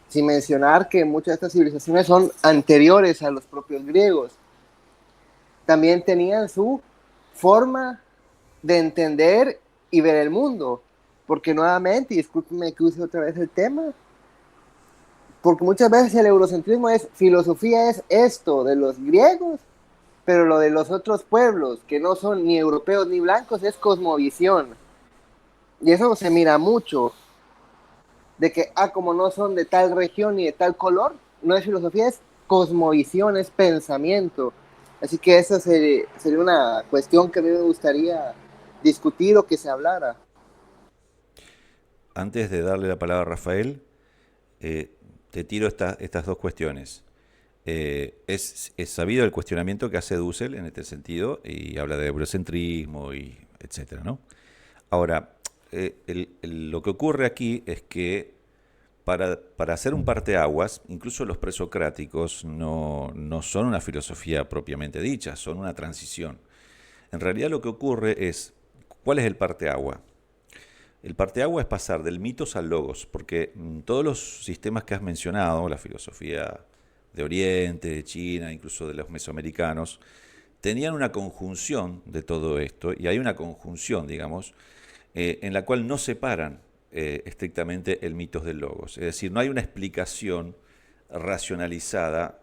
sin mencionar que muchas de estas civilizaciones son anteriores a los propios griegos. También tenían su forma de entender y ver el mundo, porque nuevamente, y discúlpenme que use otra vez el tema, porque muchas veces el eurocentrismo es, filosofía es esto de los griegos, pero lo de los otros pueblos, que no son ni europeos ni blancos, es cosmovisión. Y eso se mira mucho, de que, como no son de tal región ni de tal color, no es filosofía, es cosmovisión, es pensamiento. Así que eso sería una cuestión que a mí me gustaría discutir o que se hablara. Antes de darle la palabra a Rafael, te tiro estas dos cuestiones. Es sabido el cuestionamiento que hace Dussel en este sentido y habla de eurocentrismo y etcétera, ¿no? Ahora, lo que ocurre aquí es que para hacer un parteaguas, incluso los presocráticos no son una filosofía propiamente dicha, son una transición. En realidad lo que ocurre es, ¿cuál es el parteaguas? El parteaguas es pasar del mitos al logos, porque todos los sistemas que has mencionado, la filosofía de Oriente, de China, incluso de los mesoamericanos, tenían una conjunción de todo esto, y hay una conjunción, digamos, en la cual no separan estrictamente el mitos del logos. Es decir, no hay una explicación racionalizada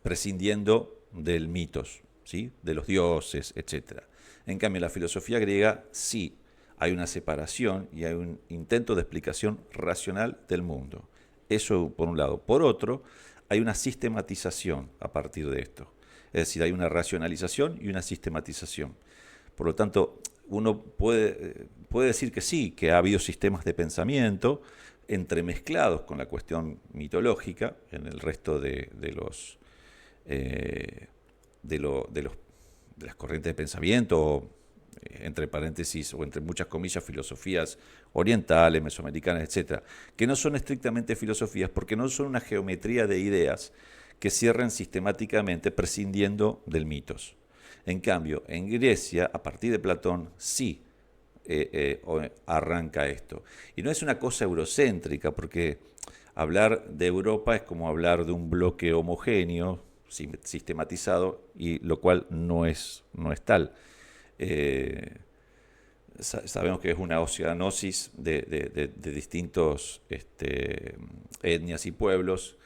prescindiendo del mitos, ¿sí? De los dioses, etc. En cambio, en la filosofía griega sí hay una separación y hay un intento de explicación racional del mundo. Eso por un lado. Por otro, hay una sistematización a partir de esto. Es decir, hay una racionalización y una sistematización. Por lo tanto, uno puede decir que sí, que ha habido sistemas de pensamiento entremezclados con la cuestión mitológica en el resto de las corrientes de pensamiento, entre paréntesis o entre muchas comillas, filosofías orientales, mesoamericanas, etcétera, que no son estrictamente filosofías porque no son una geometría de ideas que cierren sistemáticamente prescindiendo del mitos. En cambio, en Grecia, a partir de Platón, sí arranca esto. Y no es una cosa eurocéntrica, porque hablar de Europa es como hablar de un bloque homogéneo, sistematizado, y lo cual no es tal. Sabemos que es una oceanosis de distintos etnias y pueblos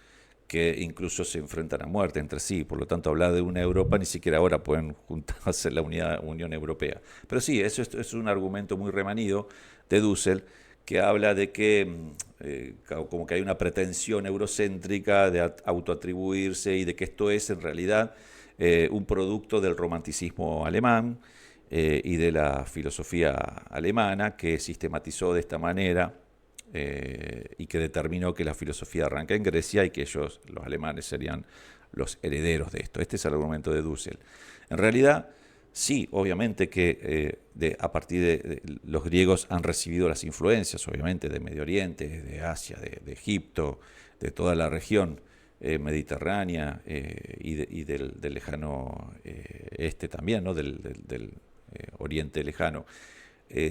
que incluso se enfrentan a muerte entre sí. Por lo tanto, hablar de una Europa, ni siquiera ahora pueden juntarse en la Unión Europea. Pero sí, eso es un argumento muy remanido de Dussel, que habla de que como que hay una pretensión eurocéntrica de autoatribuirse y de que esto es en realidad un producto del romanticismo alemán y de la filosofía alemana, que sistematizó de esta manera y que determinó que la filosofía arranca en Grecia y que ellos, los alemanes, serían los herederos de esto. Este es el argumento de Dussel. En realidad, sí, obviamente que a partir de los griegos han recibido las influencias, obviamente, de Medio Oriente, de Asia, de Egipto, de toda la región mediterránea y del lejano este también, ¿no? del Oriente lejano.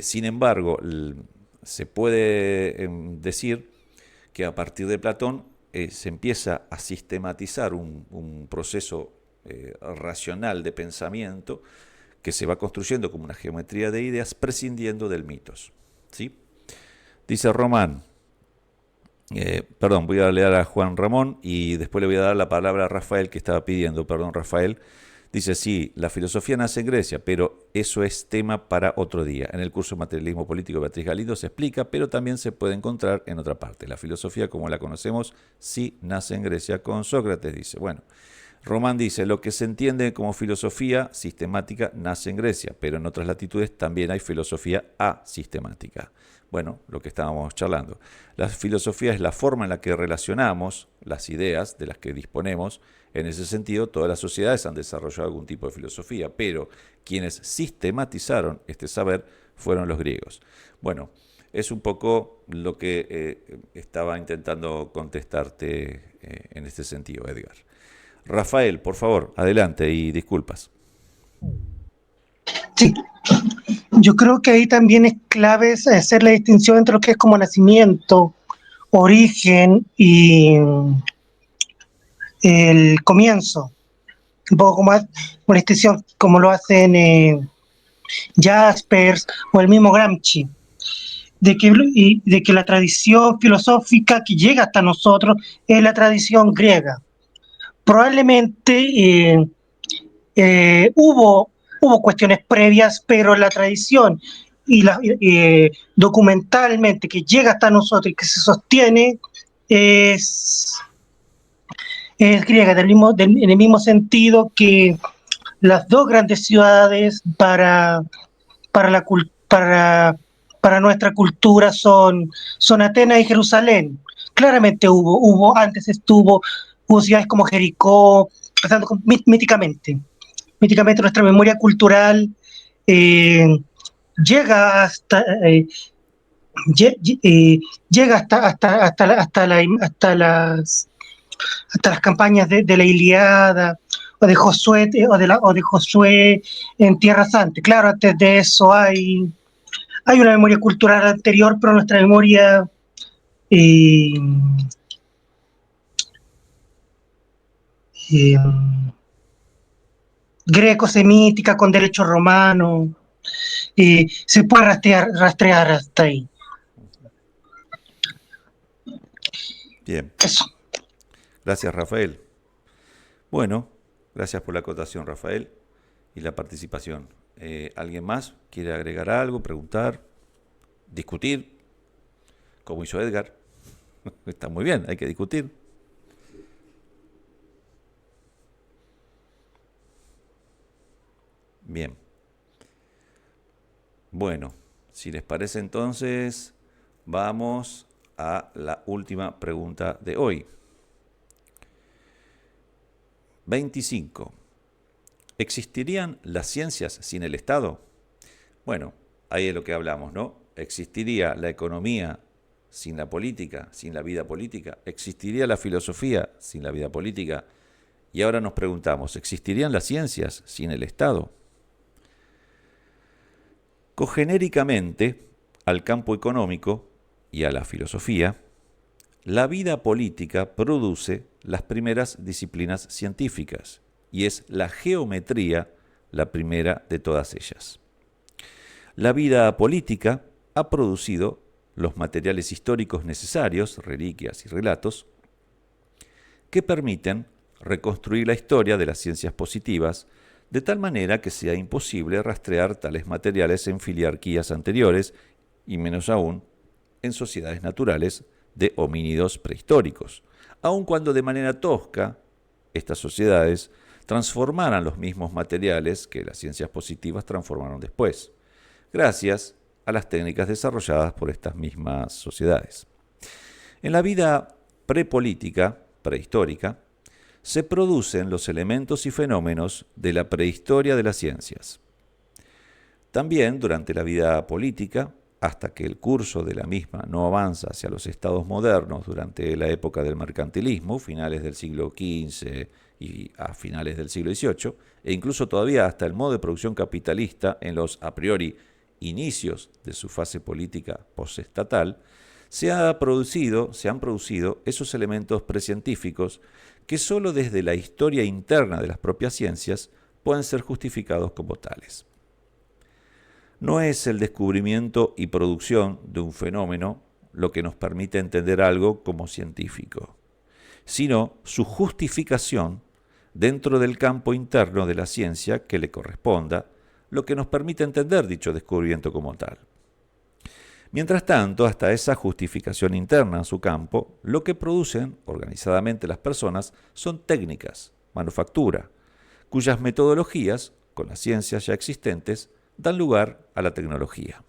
Sin embargo, se puede decir que a partir de Platón se empieza a sistematizar un proceso racional de pensamiento que se va construyendo como una geometría de ideas prescindiendo del mitos, ¿sí? Dice Román, perdón, voy a leer a Juan Ramón y después le voy a dar la palabra a Rafael, que estaba pidiendo, perdón Rafael. Dice, sí, la filosofía nace en Grecia, pero eso es tema para otro día. En el curso Materialismo Político de Beatriz Galindo se explica, pero también se puede encontrar en otra parte. La filosofía, como la conocemos, sí nace en Grecia con Sócrates, dice. Bueno, Román dice, lo que se entiende como filosofía sistemática nace en Grecia, pero en otras latitudes también hay filosofía asistemática. Bueno, lo que estábamos charlando. La filosofía es la forma en la que relacionamos las ideas de las que disponemos. En ese sentido, todas las sociedades han desarrollado algún tipo de filosofía, pero quienes sistematizaron este saber fueron los griegos. Bueno, es un poco lo que estaba intentando contestarte en este sentido, Edgar. Rafael, por favor, adelante y disculpas. Sí, yo creo que ahí también es clave hacer la distinción entre lo que es como nacimiento, origen y el comienzo. Un poco como una distinción como lo hacen Jaspers o el mismo Gramsci, de que la tradición filosófica que llega hasta nosotros es la tradición griega. Probablemente hubo cuestiones previas, pero la tradición y documentalmente que llega hasta nosotros y que se sostiene es, es griega, en el mismo sentido que las dos grandes ciudades para, la, para nuestra cultura son Atenas y Jerusalén. Claramente hubo ciudades como Jericó, pasando míticamente. Míticamente nuestra memoria cultural eh, llega hasta llega hasta las campañas de la Ilíada o de Josué o de Josué en Tierra Santa. Claro, antes de eso hay una memoria cultural anterior, pero nuestra memoria eh, eh, greco-semítica con derecho romano se puede rastrear hasta ahí. Bien. Eso. Gracias, Rafael. Bueno, gracias por la acotación, Rafael, y la participación. ¿Alguien más quiere agregar algo, preguntar, discutir? Como hizo Edgar. Está muy bien, hay que discutir. Bien. Bueno, si les parece entonces, vamos a la última pregunta de hoy. 25. ¿Existirían las ciencias sin el Estado? Bueno, ahí es lo que hablamos, ¿no? ¿Existiría la economía sin la política, sin la vida política? ¿Existiría la filosofía sin la vida política? Y ahora nos preguntamos, ¿existirían las ciencias sin el Estado? Cogenéricamente, al campo económico y a la filosofía, la vida política produce las primeras disciplinas científicas y es la geometría la primera de todas ellas. La vida política ha producido los materiales históricos necesarios, reliquias y relatos, que permiten reconstruir la historia de las ciencias positivas de tal manera que sea imposible rastrear tales materiales en filiarquías anteriores y menos aún en sociedades naturales de homínidos prehistóricos, aun cuando de manera tosca estas sociedades transformaran los mismos materiales que las ciencias positivas transformaron después, gracias a las técnicas desarrolladas por estas mismas sociedades. En la vida prepolítica, prehistórica, se producen los elementos y fenómenos de la prehistoria de las ciencias. También durante la vida política, hasta que el curso de la misma no avanza hacia los estados modernos durante la época del mercantilismo, finales del siglo XV y a finales del siglo XVIII, e incluso todavía hasta el modo de producción capitalista en los a priori inicios de su fase política postestatal, se han producido esos elementos precientíficos que sólo desde la historia interna de las propias ciencias pueden ser justificados como tales. No es el descubrimiento y producción de un fenómeno lo que nos permite entender algo como científico, sino su justificación dentro del campo interno de la ciencia que le corresponda, lo que nos permite entender dicho descubrimiento como tal. Mientras tanto, hasta esa justificación interna en su campo, lo que producen organizadamente las personas son técnicas, manufactura, cuyas metodologías, con las ciencias ya existentes, dan lugar a la tecnología.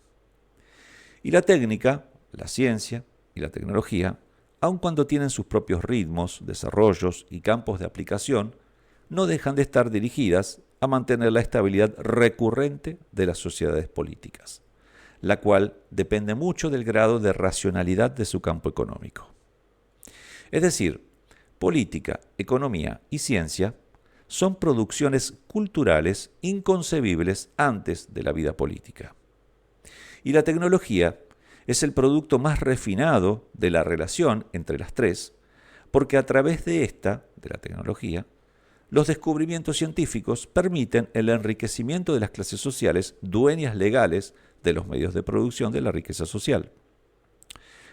Y la técnica, la ciencia y la tecnología, aun cuando tienen sus propios ritmos, desarrollos y campos de aplicación, no dejan de estar dirigidas a mantener la estabilidad recurrente de las sociedades políticas, la cual depende mucho del grado de racionalidad de su campo económico. Es decir, política, economía y ciencia son producciones culturales inconcebibles antes de la vida política. Y la tecnología es el producto más refinado de la relación entre las tres, porque a través de esta, de la tecnología, los descubrimientos científicos permiten el enriquecimiento de las clases sociales dueñas legales de los medios de producción de la riqueza social.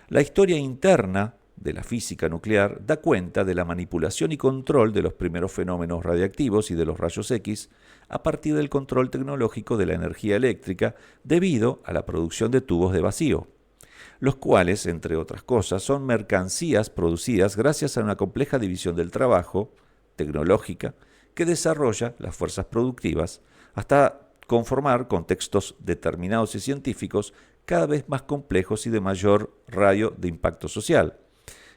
La historia interna de la física nuclear da cuenta de la manipulación y control de los primeros fenómenos radiactivos y de los rayos X a partir del control tecnológico de la energía eléctrica debido a la producción de tubos de vacío, los cuales, entre otras cosas, son mercancías producidas gracias a una compleja división del trabajo tecnológica que desarrolla las fuerzas productivas hasta conformar contextos determinados y científicos cada vez más complejos y de mayor radio de impacto social.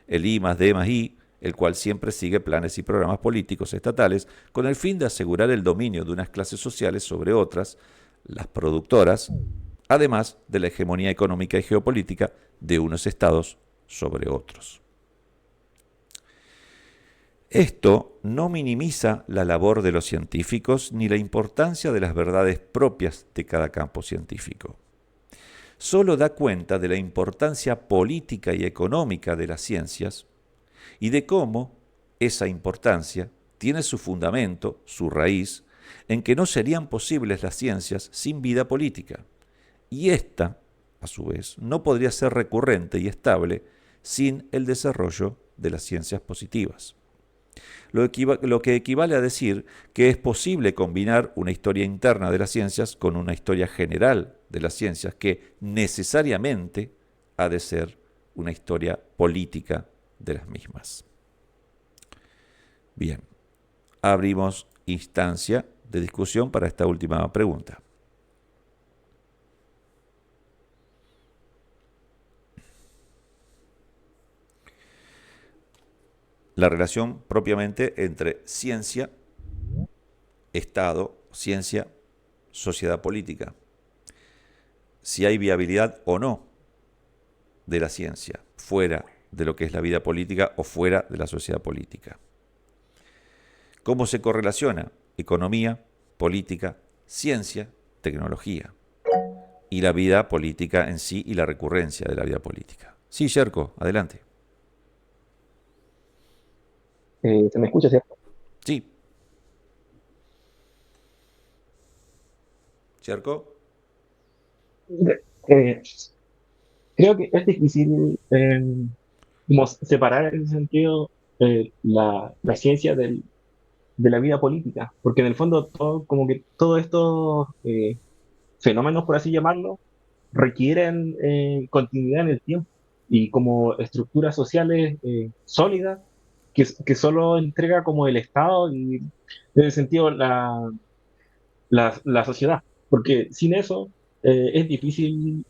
El I más D más I, el cual siempre sigue planes y programas políticos estatales con el fin de asegurar el dominio de unas clases sociales sobre otras, las productoras, además de la hegemonía económica y geopolítica de unos estados sobre otros. Esto no minimiza la labor de los científicos ni la importancia de las verdades propias de cada campo científico. Solo da cuenta de la importancia política y económica de las ciencias y de cómo esa importancia tiene su fundamento, su raíz, en que no serían posibles las ciencias sin vida política. Y esta, a su vez, no podría ser recurrente y estable sin el desarrollo de las ciencias positivas. Lo que equivale a decir que es posible combinar una historia interna de las ciencias con una historia general de las ciencias que necesariamente ha de ser una historia política de las mismas. Bien, abrimos instancia de discusión para esta última pregunta. La relación propiamente entre ciencia, Estado, ciencia, sociedad política. Si hay viabilidad o no de la ciencia fuera de lo que es la vida política o fuera de la sociedad política. ¿Cómo se correlaciona economía, política, ciencia, tecnología y la vida política en sí y la recurrencia de la vida política? Sí, Yerko, adelante. ¿Se me escucha, cierto? Sí. ¿Yerko? Eh, Creo que es difícil como separar en ese sentido la ciencia de la vida política, porque en el fondo todo, como que todos estos fenómenos, por así llamarlo, requieren continuidad en el tiempo y como estructuras sociales sólidas que solo entrega como el Estado y en ese sentido la sociedad, porque sin eso es difícil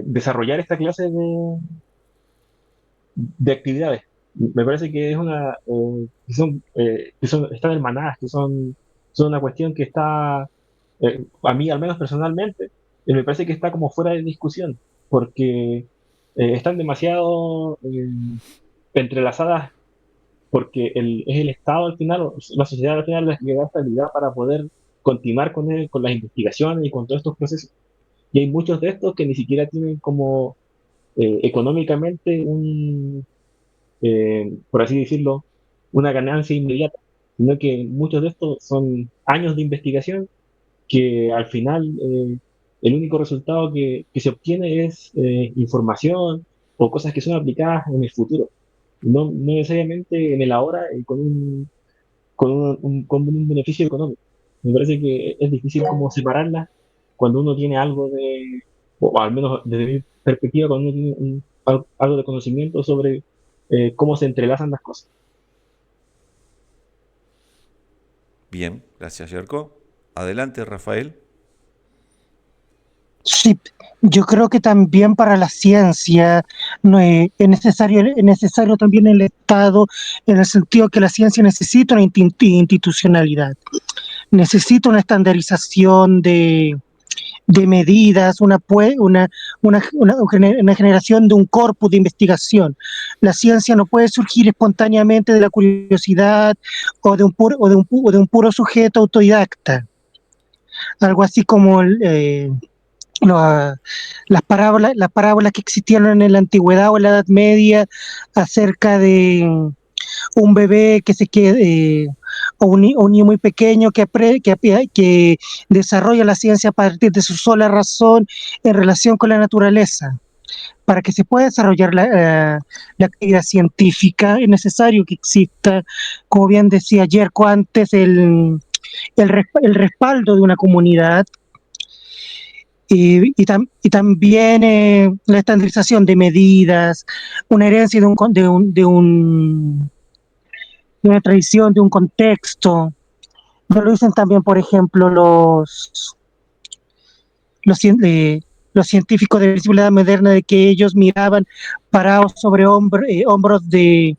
desarrollar esta clase de actividades. Me parece que es están hermanadas, son una cuestión que está, a mí al menos personalmente, me parece que está como fuera de discusión, porque están demasiado entrelazadas, porque es el Estado al final, o la sociedad al final, la que da estabilidad para poder continuar con las investigaciones y con todos estos procesos. Y hay muchos de estos que ni siquiera tienen como económicamente por así decirlo, una ganancia inmediata, sino que muchos de estos son años de investigación que al final el único resultado que se obtiene es información o cosas que son aplicadas en el futuro, no necesariamente en el ahora con un beneficio económico. Me parece que es difícil como separarlas cuando uno tiene algo o al menos desde mi perspectiva, cuando uno tiene algo de conocimiento sobre cómo se entrelazan las cosas. Bien, gracias, Yerko. Adelante, Rafael. Sí, yo creo que también para la ciencia no, es necesario también el Estado, en el sentido que la ciencia necesita una institucionalidad, necesita una estandarización de medidas, una generación de un corpus de investigación. La ciencia no puede surgir espontáneamente de la curiosidad o de un puro sujeto autodidacta. Algo así como lo- las parábolas que existieron en la antigüedad o en la Edad Media acerca de un bebé que se quede, o un niño muy pequeño que desarrolla la ciencia a partir de su sola razón en relación con la naturaleza. Para que se pueda desarrollar la actividad científica es necesario que exista, como bien decía Yerko antes, el respaldo de una comunidad y también la estandarización de medidas, una herencia de una tradición, de un contexto. No lo dicen también, por ejemplo, los, los científicos de la Edad Moderna, de que ellos miraban parados sobre hombros de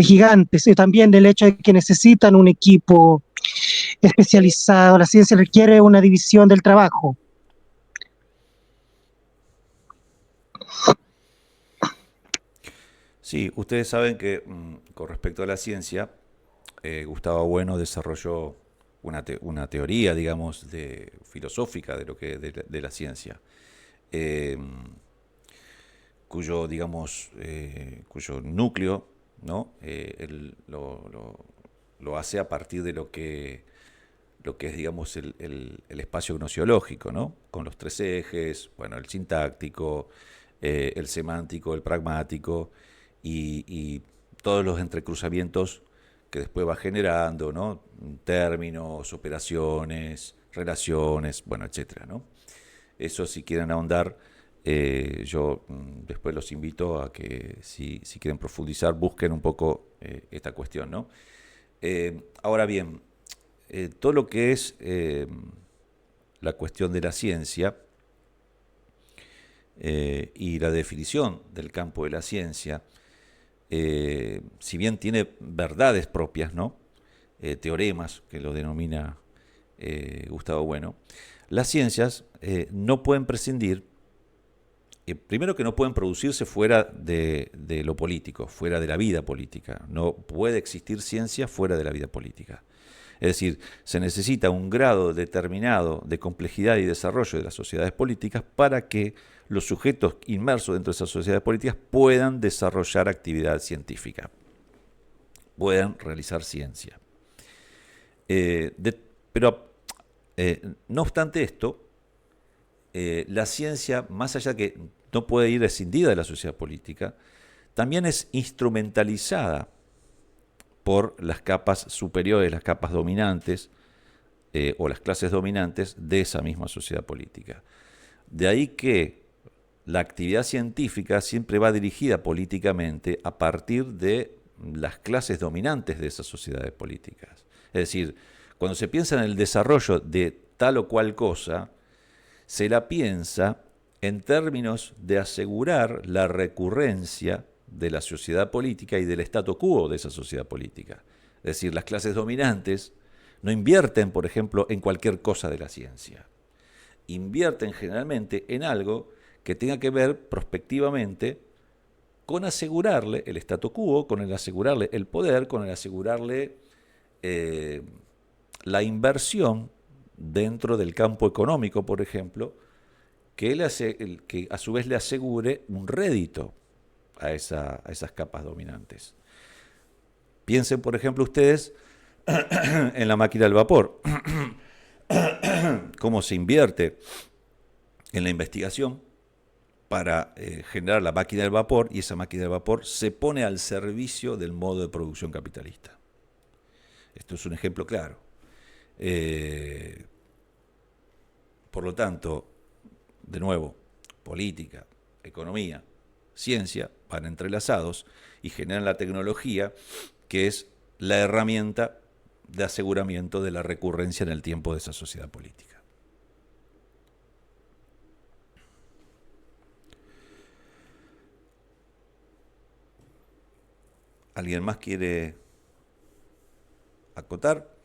gigantes, y también del hecho de que necesitan un equipo especializado. La ciencia requiere una división del trabajo. Sí, ustedes saben que con respecto a la ciencia, Gustavo Bueno desarrolló una teoría, digamos, filosófica de lo que de la ciencia, eh, cuyo, digamos, cuyo núcleo, ¿no? Él lo hace a partir de lo que es, digamos, el espacio gnosiológico, ¿no? Con los tres ejes, bueno, el sintáctico, el semántico, el pragmático y todos los entrecruzamientos que después va generando, ¿no? Términos, operaciones, relaciones, bueno, etcétera, ¿no? Eso, si quieren ahondar, yo después los invito a que, si quieren profundizar, busquen un poco esta cuestión, ¿no? Ahora bien, todo lo que es la cuestión de la ciencia y la definición del campo de la ciencia, si bien tiene verdades propias, ¿no? Teoremas, que lo denomina Gustavo Bueno, las ciencias no pueden prescindir, primero que no pueden producirse fuera de lo político, fuera de la vida política. No puede existir ciencia fuera de la vida política. Es decir, se necesita un grado determinado de complejidad y desarrollo de las sociedades políticas para que los sujetos inmersos dentro de esas sociedades políticas puedan desarrollar actividad científica, puedan realizar ciencia. Pero, no obstante esto, la ciencia, más allá de que no puede ir escindida de la sociedad política, también es instrumentalizada por las capas superiores, las capas dominantes o las clases dominantes de esa misma sociedad política. De ahí que la actividad científica siempre va dirigida políticamente a partir de las clases dominantes de esas sociedades políticas. Es decir, cuando se piensa en el desarrollo de tal o cual cosa, se la piensa en términos de asegurar la recurrencia de la sociedad política y del statu quo de esa sociedad política. Es decir, las clases dominantes no invierten, por ejemplo, en cualquier cosa de la ciencia. Invierten generalmente en algo que tenga que ver prospectivamente con asegurarle el statu quo, con el asegurarle el poder, con el asegurarle la inversión dentro del campo económico, por ejemplo, que a su vez le asegure un rédito a esas capas dominantes. Piensen, por ejemplo, ustedes en la máquina del vapor, cómo se invierte en la investigación para generar la máquina del vapor, y esa máquina del vapor se pone al servicio del modo de producción capitalista. Esto es un ejemplo claro. Por lo tanto, de nuevo, política, economía, ciencia van entrelazados y generan la tecnología, que es la herramienta de aseguramiento de la recurrencia en el tiempo de esa sociedad política. ¿Alguien más quiere acotar?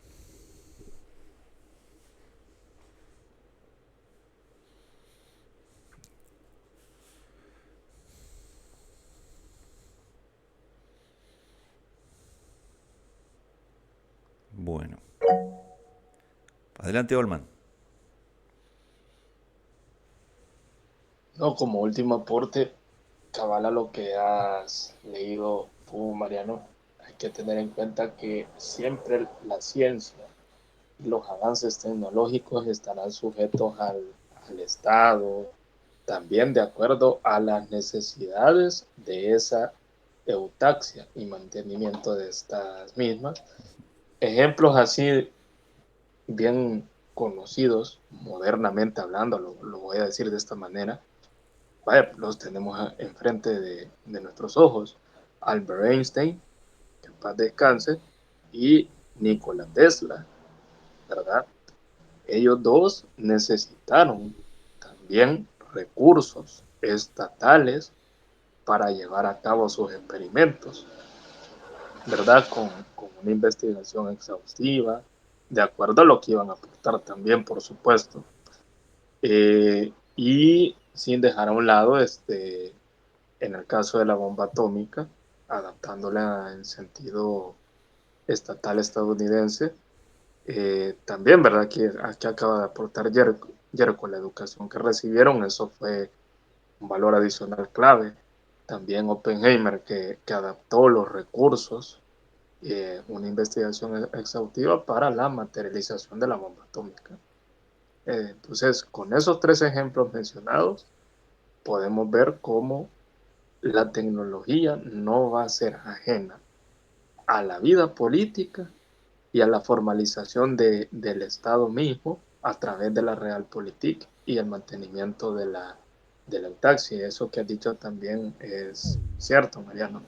Bueno. Adelante, Olman. No, como último aporte, cabal a lo que has leído tú, Mariano, hay que tener en cuenta que siempre la ciencia y los avances tecnológicos estarán sujetos al Estado, también de acuerdo a las necesidades de esa eutaxia y mantenimiento de estas mismas. Ejemplos así bien conocidos, modernamente hablando, lo voy a decir de esta manera, vaya, los tenemos enfrente de nuestros ojos. Albert Einstein, que en paz descanse, y Nikola Tesla, ¿verdad? Ellos dos necesitaron también recursos estatales para llevar a cabo sus experimentos, ¿verdad? Con una investigación exhaustiva, de acuerdo a lo que iban a aportar también, por supuesto. Y sin dejar a un lado, en el caso de la bomba atómica, adaptándola en sentido estatal estadounidense, también, ¿verdad? Que aquí acaba de aportar Yerko, la educación que recibieron, eso fue un valor adicional clave. También Oppenheimer, que adaptó los recursos, una investigación exhaustiva para la materialización de la bomba atómica. Entonces, con esos tres ejemplos mencionados, podemos ver cómo la tecnología no va a ser ajena a la vida política y a la formalización del Estado mismo a través de la realpolitik y el mantenimiento de la eutaxia. Eso que has dicho también es cierto, Mariano.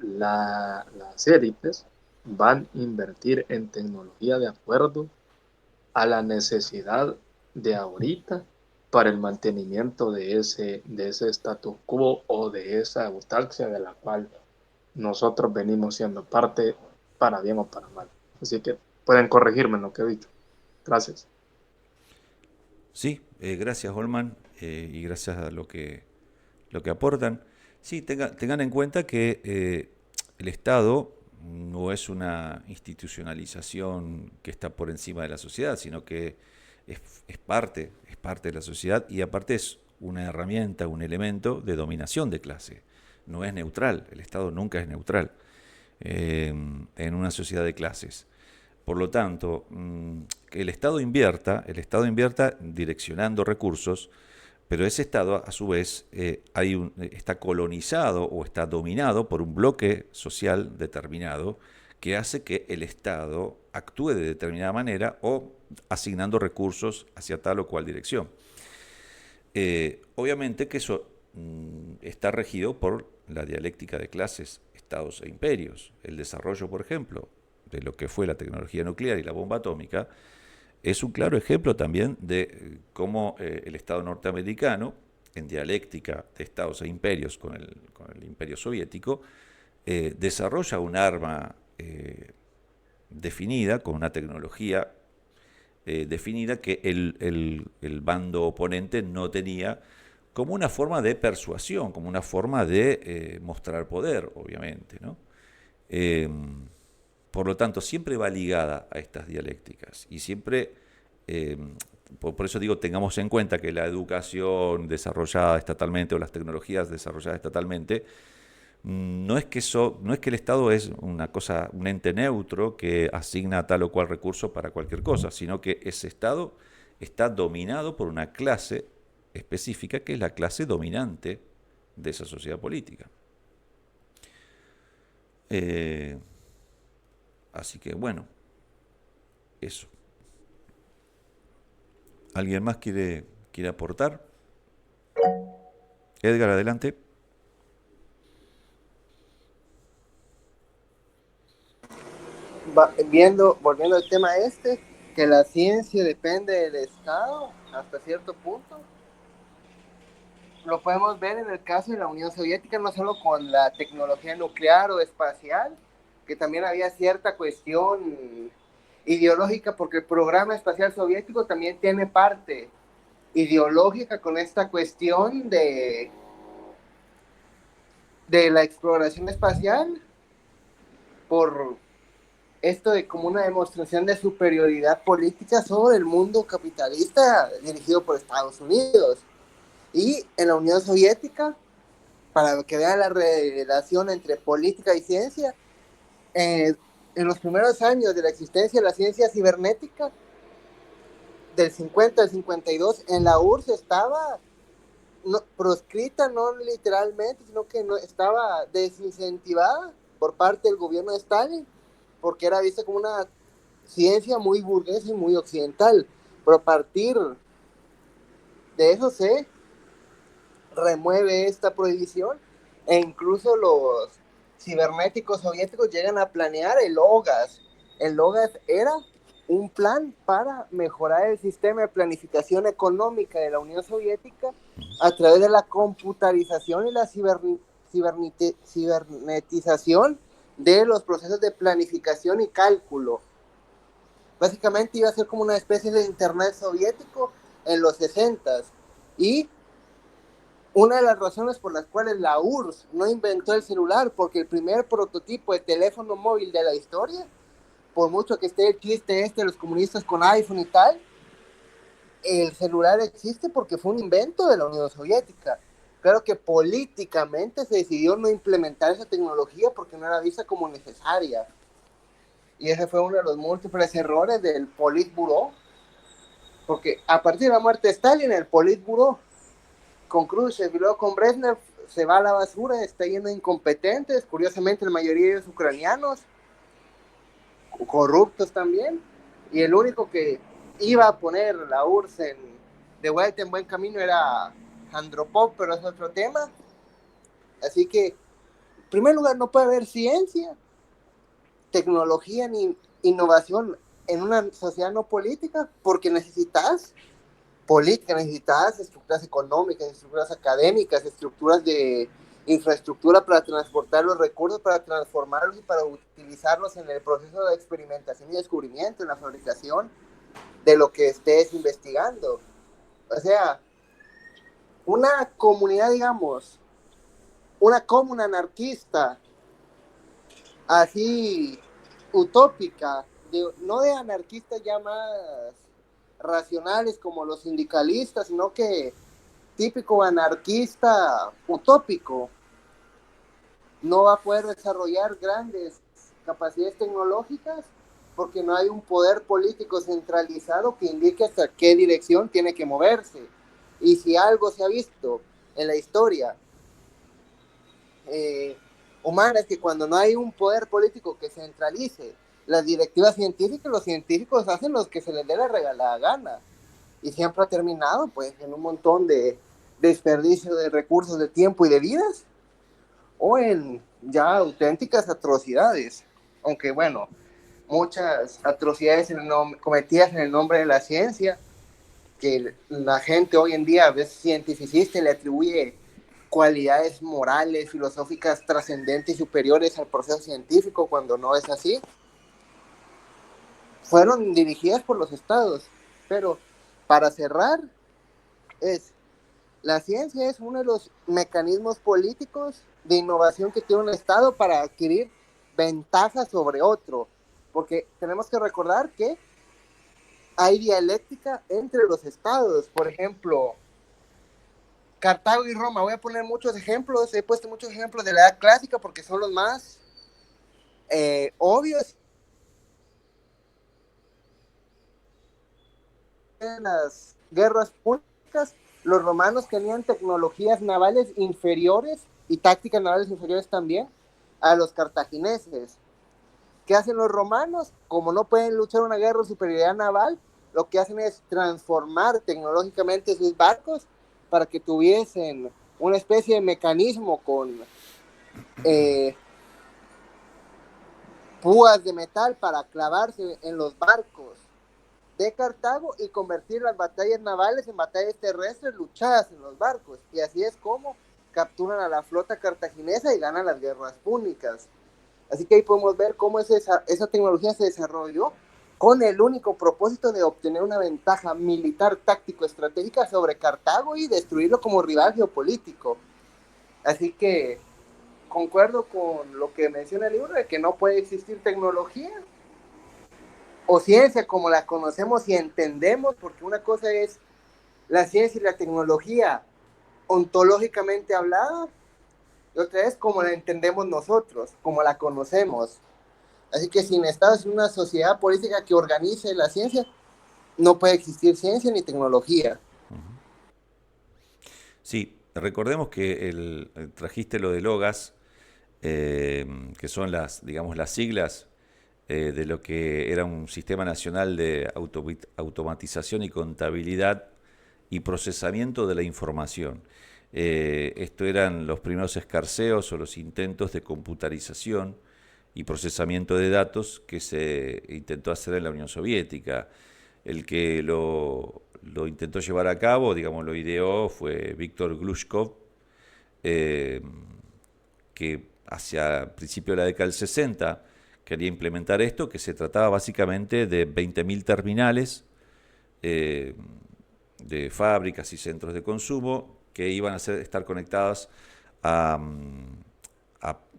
Las élites van a invertir en tecnología de acuerdo a la necesidad de ahorita para el mantenimiento de ese status quo o de esa eutaxia de la cual nosotros venimos siendo parte, para bien o para mal. Así que pueden corregirme en lo que he dicho. Gracias. Sí, gracias, Olman, y gracias a lo que aportan. Sí, tengan en cuenta que el Estado no es una institucionalización que está por encima de la sociedad, sino que es parte de la sociedad y aparte es una herramienta, un elemento de dominación de clase. No es neutral, el Estado nunca es neutral en una sociedad de clases. Por lo tanto, que el Estado invierta direccionando recursos, pero ese Estado, a su vez, está colonizado o está dominado por un bloque social determinado que hace que el Estado actúe de determinada manera o asignando recursos hacia tal o cual dirección. Obviamente que eso está regido por la dialéctica de clases, estados e imperios. El desarrollo, por ejemplo, de lo que fue la tecnología nuclear y la bomba atómica, es un claro ejemplo también de cómo el Estado norteamericano, en dialéctica de estados e imperios con el imperio soviético, desarrolla un arma definida, con una tecnología definida que el bando oponente no tenía, como una forma de persuasión, como una forma de mostrar poder, obviamente, ¿no? Por lo tanto, siempre va ligada a estas dialécticas y siempre, por eso digo, tengamos en cuenta que la educación desarrollada estatalmente o las tecnologías desarrolladas estatalmente, no es que el Estado es una cosa, un ente neutro que asigna tal o cual recurso para cualquier cosa, sino que ese Estado está dominado por una clase específica que es la clase dominante de esa sociedad política. Así que bueno, eso. ¿Alguien más quiere aportar? Edgar, adelante. volviendo al tema que la ciencia depende del Estado hasta cierto punto. Lo podemos ver en el caso de la Unión Soviética, no solo con la tecnología nuclear o espacial, que también había cierta cuestión ideológica, porque el programa espacial soviético también tiene parte ideológica con esta cuestión de la exploración espacial, por esto de como una demostración de superioridad política sobre el mundo capitalista dirigido por Estados Unidos. Y en la Unión Soviética, para que vean la relación entre política y ciencia, en los primeros años de la existencia de la ciencia cibernética, del 50 al 52, en la URSS estaba proscrita, no literalmente, sino que no, estaba desincentivada por parte del gobierno de Stalin, porque era vista como una ciencia muy burguesa y muy occidental. Pero a partir de eso se remueve esta prohibición, e incluso los cibernéticos soviéticos llegan a planear el OGAS. El OGAS era un plan para mejorar el sistema de planificación económica de la Unión Soviética a través de la computarización y la cibernetización de los procesos de planificación y cálculo. Básicamente iba a ser como una especie de internet soviético en los 60s. Y una de las razones por las cuales la URSS no inventó el celular, porque el primer prototipo de teléfono móvil de la historia, por mucho que esté el chiste de los comunistas con iPhone y tal, el celular existe porque fue un invento de la Unión Soviética. Claro que políticamente se decidió no implementar esa tecnología porque no era vista como necesaria. Y ese fue uno de los múltiples errores del Politburó, porque a partir de la muerte de Stalin, el Politburó, con Khrushchev y luego con Brezhnev, se va a la basura, está lleno de incompetentes, curiosamente la mayoría de ellos ucranianos, corruptos también, y el único que iba a poner la URSS de vuelta en buen camino era Andropov, pero es otro tema. Así que, en primer lugar, no puede haber ciencia, tecnología ni innovación en una sociedad no política, porque necesitas política, necesitas estructuras económicas, estructuras académicas, estructuras de infraestructura para transportar los recursos, para transformarlos y para utilizarlos en el proceso de experimentación y descubrimiento, en la fabricación de lo que estés investigando. O sea, una comunidad, digamos, una comuna anarquista, así utópica, no de anarquistas ya más racionales como los sindicalistas, sino que típico anarquista utópico, no va a poder desarrollar grandes capacidades tecnológicas porque no hay un poder político centralizado que indique hasta qué dirección tiene que moverse. Y si algo se ha visto en la historia humana es que cuando no hay un poder político que centralice las directivas científicas, los científicos hacen lo que se les dé la regalada gana. Y siempre ha terminado pues en un montón de desperdicio de recursos, de tiempo y de vidas, o en ya auténticas atrocidades. Aunque bueno, muchas atrocidades cometidas en el nombre de la ciencia, que la gente hoy en día a veces cientificista le atribuye cualidades morales, filosóficas trascendentes y superiores al proceso científico, cuando no es así, fueron dirigidas por los estados. Pero para cerrar, la ciencia es uno de los mecanismos políticos de innovación que tiene un estado para adquirir ventajas sobre otro, porque tenemos que recordar que hay dialéctica entre los estados. Por ejemplo, Cartago y Roma, voy a poner muchos ejemplos, he puesto muchos ejemplos de la Edad Clásica porque son los más obvios. En las guerras púnicas, los romanos tenían tecnologías navales inferiores y tácticas navales inferiores también a los cartagineses. ¿Qué hacen los romanos? Como no pueden luchar una guerra de superioridad naval, lo que hacen es transformar tecnológicamente sus barcos para que tuviesen una especie de mecanismo con púas de metal para clavarse en los barcos de Cartago y convertir las batallas navales en batallas terrestres luchadas en los barcos. Y así es como capturan a la flota cartaginesa y ganan las guerras púnicas. Así que ahí podemos ver cómo esa tecnología se desarrolló con el único propósito de obtener una ventaja militar, táctico, estratégica sobre Cartago y destruirlo como rival geopolítico. Así que concuerdo con lo que menciona el libro de que no puede existir tecnología o ciencia como la conocemos y entendemos, porque una cosa es la ciencia y la tecnología ontológicamente hablada, y otra es como la entendemos nosotros, como la conocemos. Así que sin Estados en una sociedad política que organice la ciencia, no puede existir ciencia ni tecnología. Sí, recordemos que trajiste lo de LOGAS, que son digamos, las siglas de lo que era un sistema nacional de automatización y contabilidad y procesamiento de la información. Esto eran los primeros escarceos o los intentos de computarización y procesamiento de datos que se intentó hacer en la Unión Soviética. El que lo intentó llevar a cabo, digamos, lo ideó fue Víctor Glushkov, que hacia principio de la década del 60 quería implementar esto, que se trataba básicamente de 20.000 terminales de fábricas y centros de consumo que iban a estar conectadas a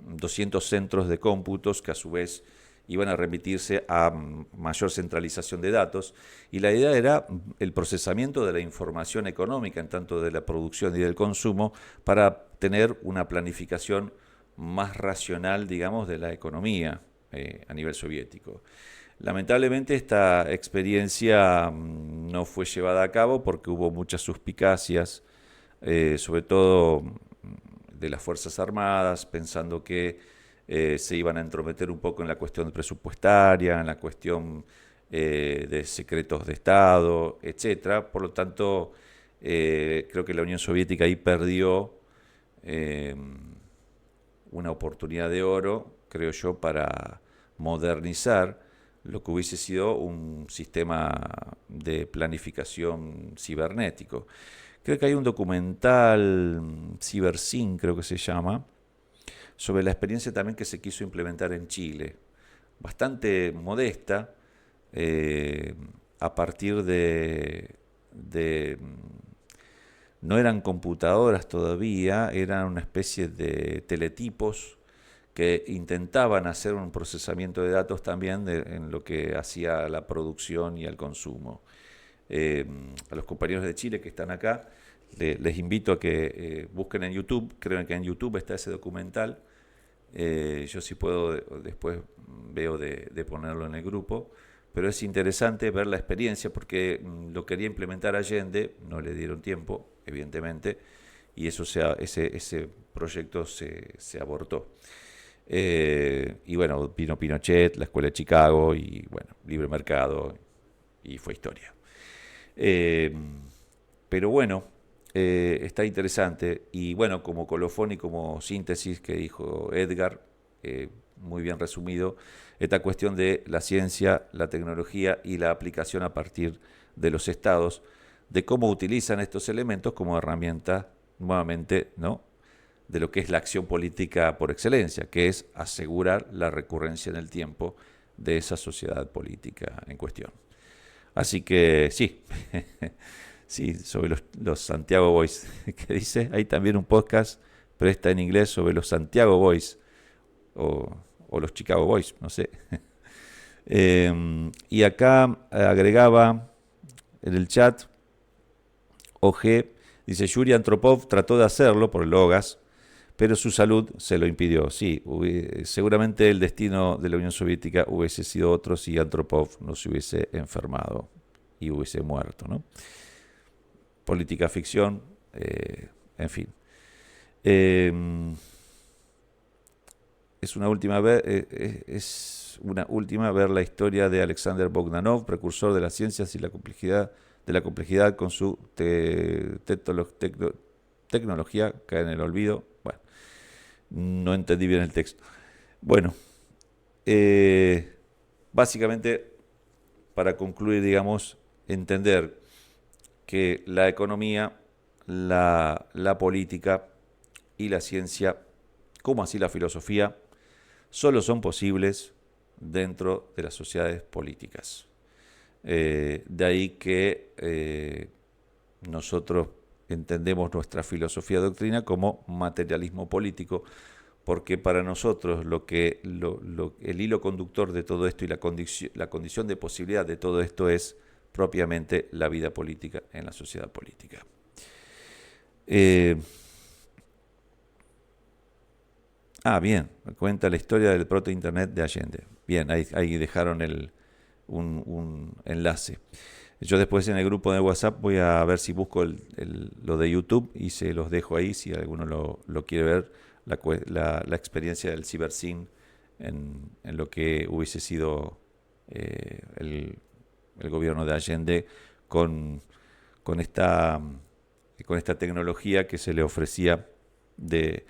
200 centros de cómputos que a su vez iban a remitirse a mayor centralización de datos, y la idea era el procesamiento de la información económica, en tanto de la producción y del consumo, para tener una planificación más racional, digamos, de la economía a nivel soviético. Lamentablemente esta experiencia no fue llevada a cabo porque hubo muchas suspicacias, sobre todo de las Fuerzas Armadas, pensando que se iban a entrometer un poco en la cuestión presupuestaria, en la cuestión de secretos de Estado, etcétera. Por lo tanto, creo que la Unión Soviética ahí perdió una oportunidad de oro, creo yo, para modernizar lo que hubiese sido un sistema de planificación cibernético. Creo que hay un documental, CyberSyn creo que se llama, sobre la experiencia también que se quiso implementar en Chile, bastante modesta, a partir de no eran computadoras todavía, eran una especie de teletipos que intentaban hacer un procesamiento de datos también en lo que hacía la producción y el consumo. A los compañeros de Chile que están acá, les invito a que busquen en YouTube, creo que en YouTube está ese documental. Yo si puedo después veo de ponerlo en el grupo, pero es interesante ver la experiencia porque lo quería implementar Allende, no le dieron tiempo, evidentemente, y ese proyecto se abortó. Y bueno, vino Pinochet, la Escuela de Chicago, y bueno, libre mercado, y fue historia. Pero bueno, está interesante, y bueno, como colofón y como síntesis que dijo Edgar, muy bien resumido, esta cuestión de la ciencia, la tecnología y la aplicación a partir de los estados, de cómo utilizan estos elementos como herramienta, nuevamente, ¿no?, de lo que es la acción política por excelencia, que es asegurar la recurrencia en el tiempo de esa sociedad política en cuestión. Así que sí, sí, sobre los Santiago Boys, que dice, hay también un podcast, pero está en inglés, sobre los Santiago Boys, o los Chicago Boys, no sé. Y acá agregaba en el chat, OG, dice, Yuri Antropov trató de hacerlo por el LOGAS, pero su salud se lo impidió. Sí, seguramente el destino de la Unión Soviética hubiese sido otro si Antropov no se hubiese enfermado y hubiese muerto, ¿no? Política ficción, en fin. Es una última ver la historia de Alexander Bogdanov, precursor de las ciencias y la complejidad con su tecnología cae en el olvido. Bueno, no entendí bien el texto. Bueno, básicamente, para concluir, digamos, entender que la economía, la política y la ciencia, como así la filosofía, solo son posibles dentro de las sociedades políticas. De ahí que nosotros entendemos nuestra filosofía doctrina como materialismo político, porque para nosotros el hilo conductor de todo esto y la condición de posibilidad de todo esto es propiamente la vida política en la sociedad política. Bien, cuenta la historia del proto-internet de Allende. Bien, ahí dejaron un enlace. Yo después en el grupo de WhatsApp voy a ver si busco lo de YouTube y se los dejo ahí si alguno lo quiere ver, la experiencia del cibercine en lo que hubiese sido el gobierno de Allende con esta tecnología que se le ofrecía de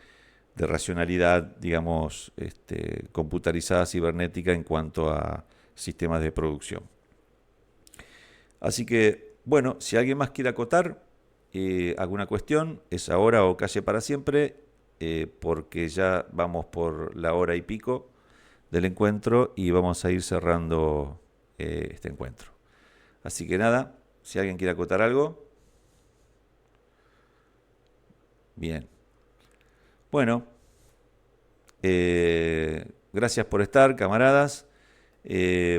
racionalidad, digamos, computarizada cibernética en cuanto a sistemas de producción. Así que, bueno, si alguien más quiere acotar alguna cuestión, es ahora o calle para siempre, porque ya vamos por la hora y pico del encuentro y vamos a ir cerrando este encuentro. Así que nada, si alguien quiere acotar algo. Bien. Bueno, gracias por estar, camaradas.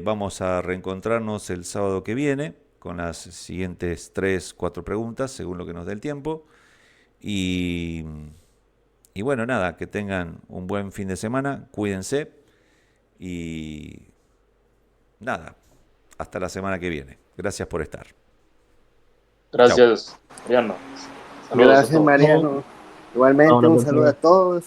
Vamos a reencontrarnos el sábado que viene con las siguientes 3, 4 preguntas, según lo que nos dé el tiempo. Y bueno, nada, que tengan un buen fin de semana, cuídense y nada, hasta la semana que viene. Gracias por estar. Gracias, Mariano. Saludos a Gracias, todos. Mariano. Igualmente, un saludo a todos.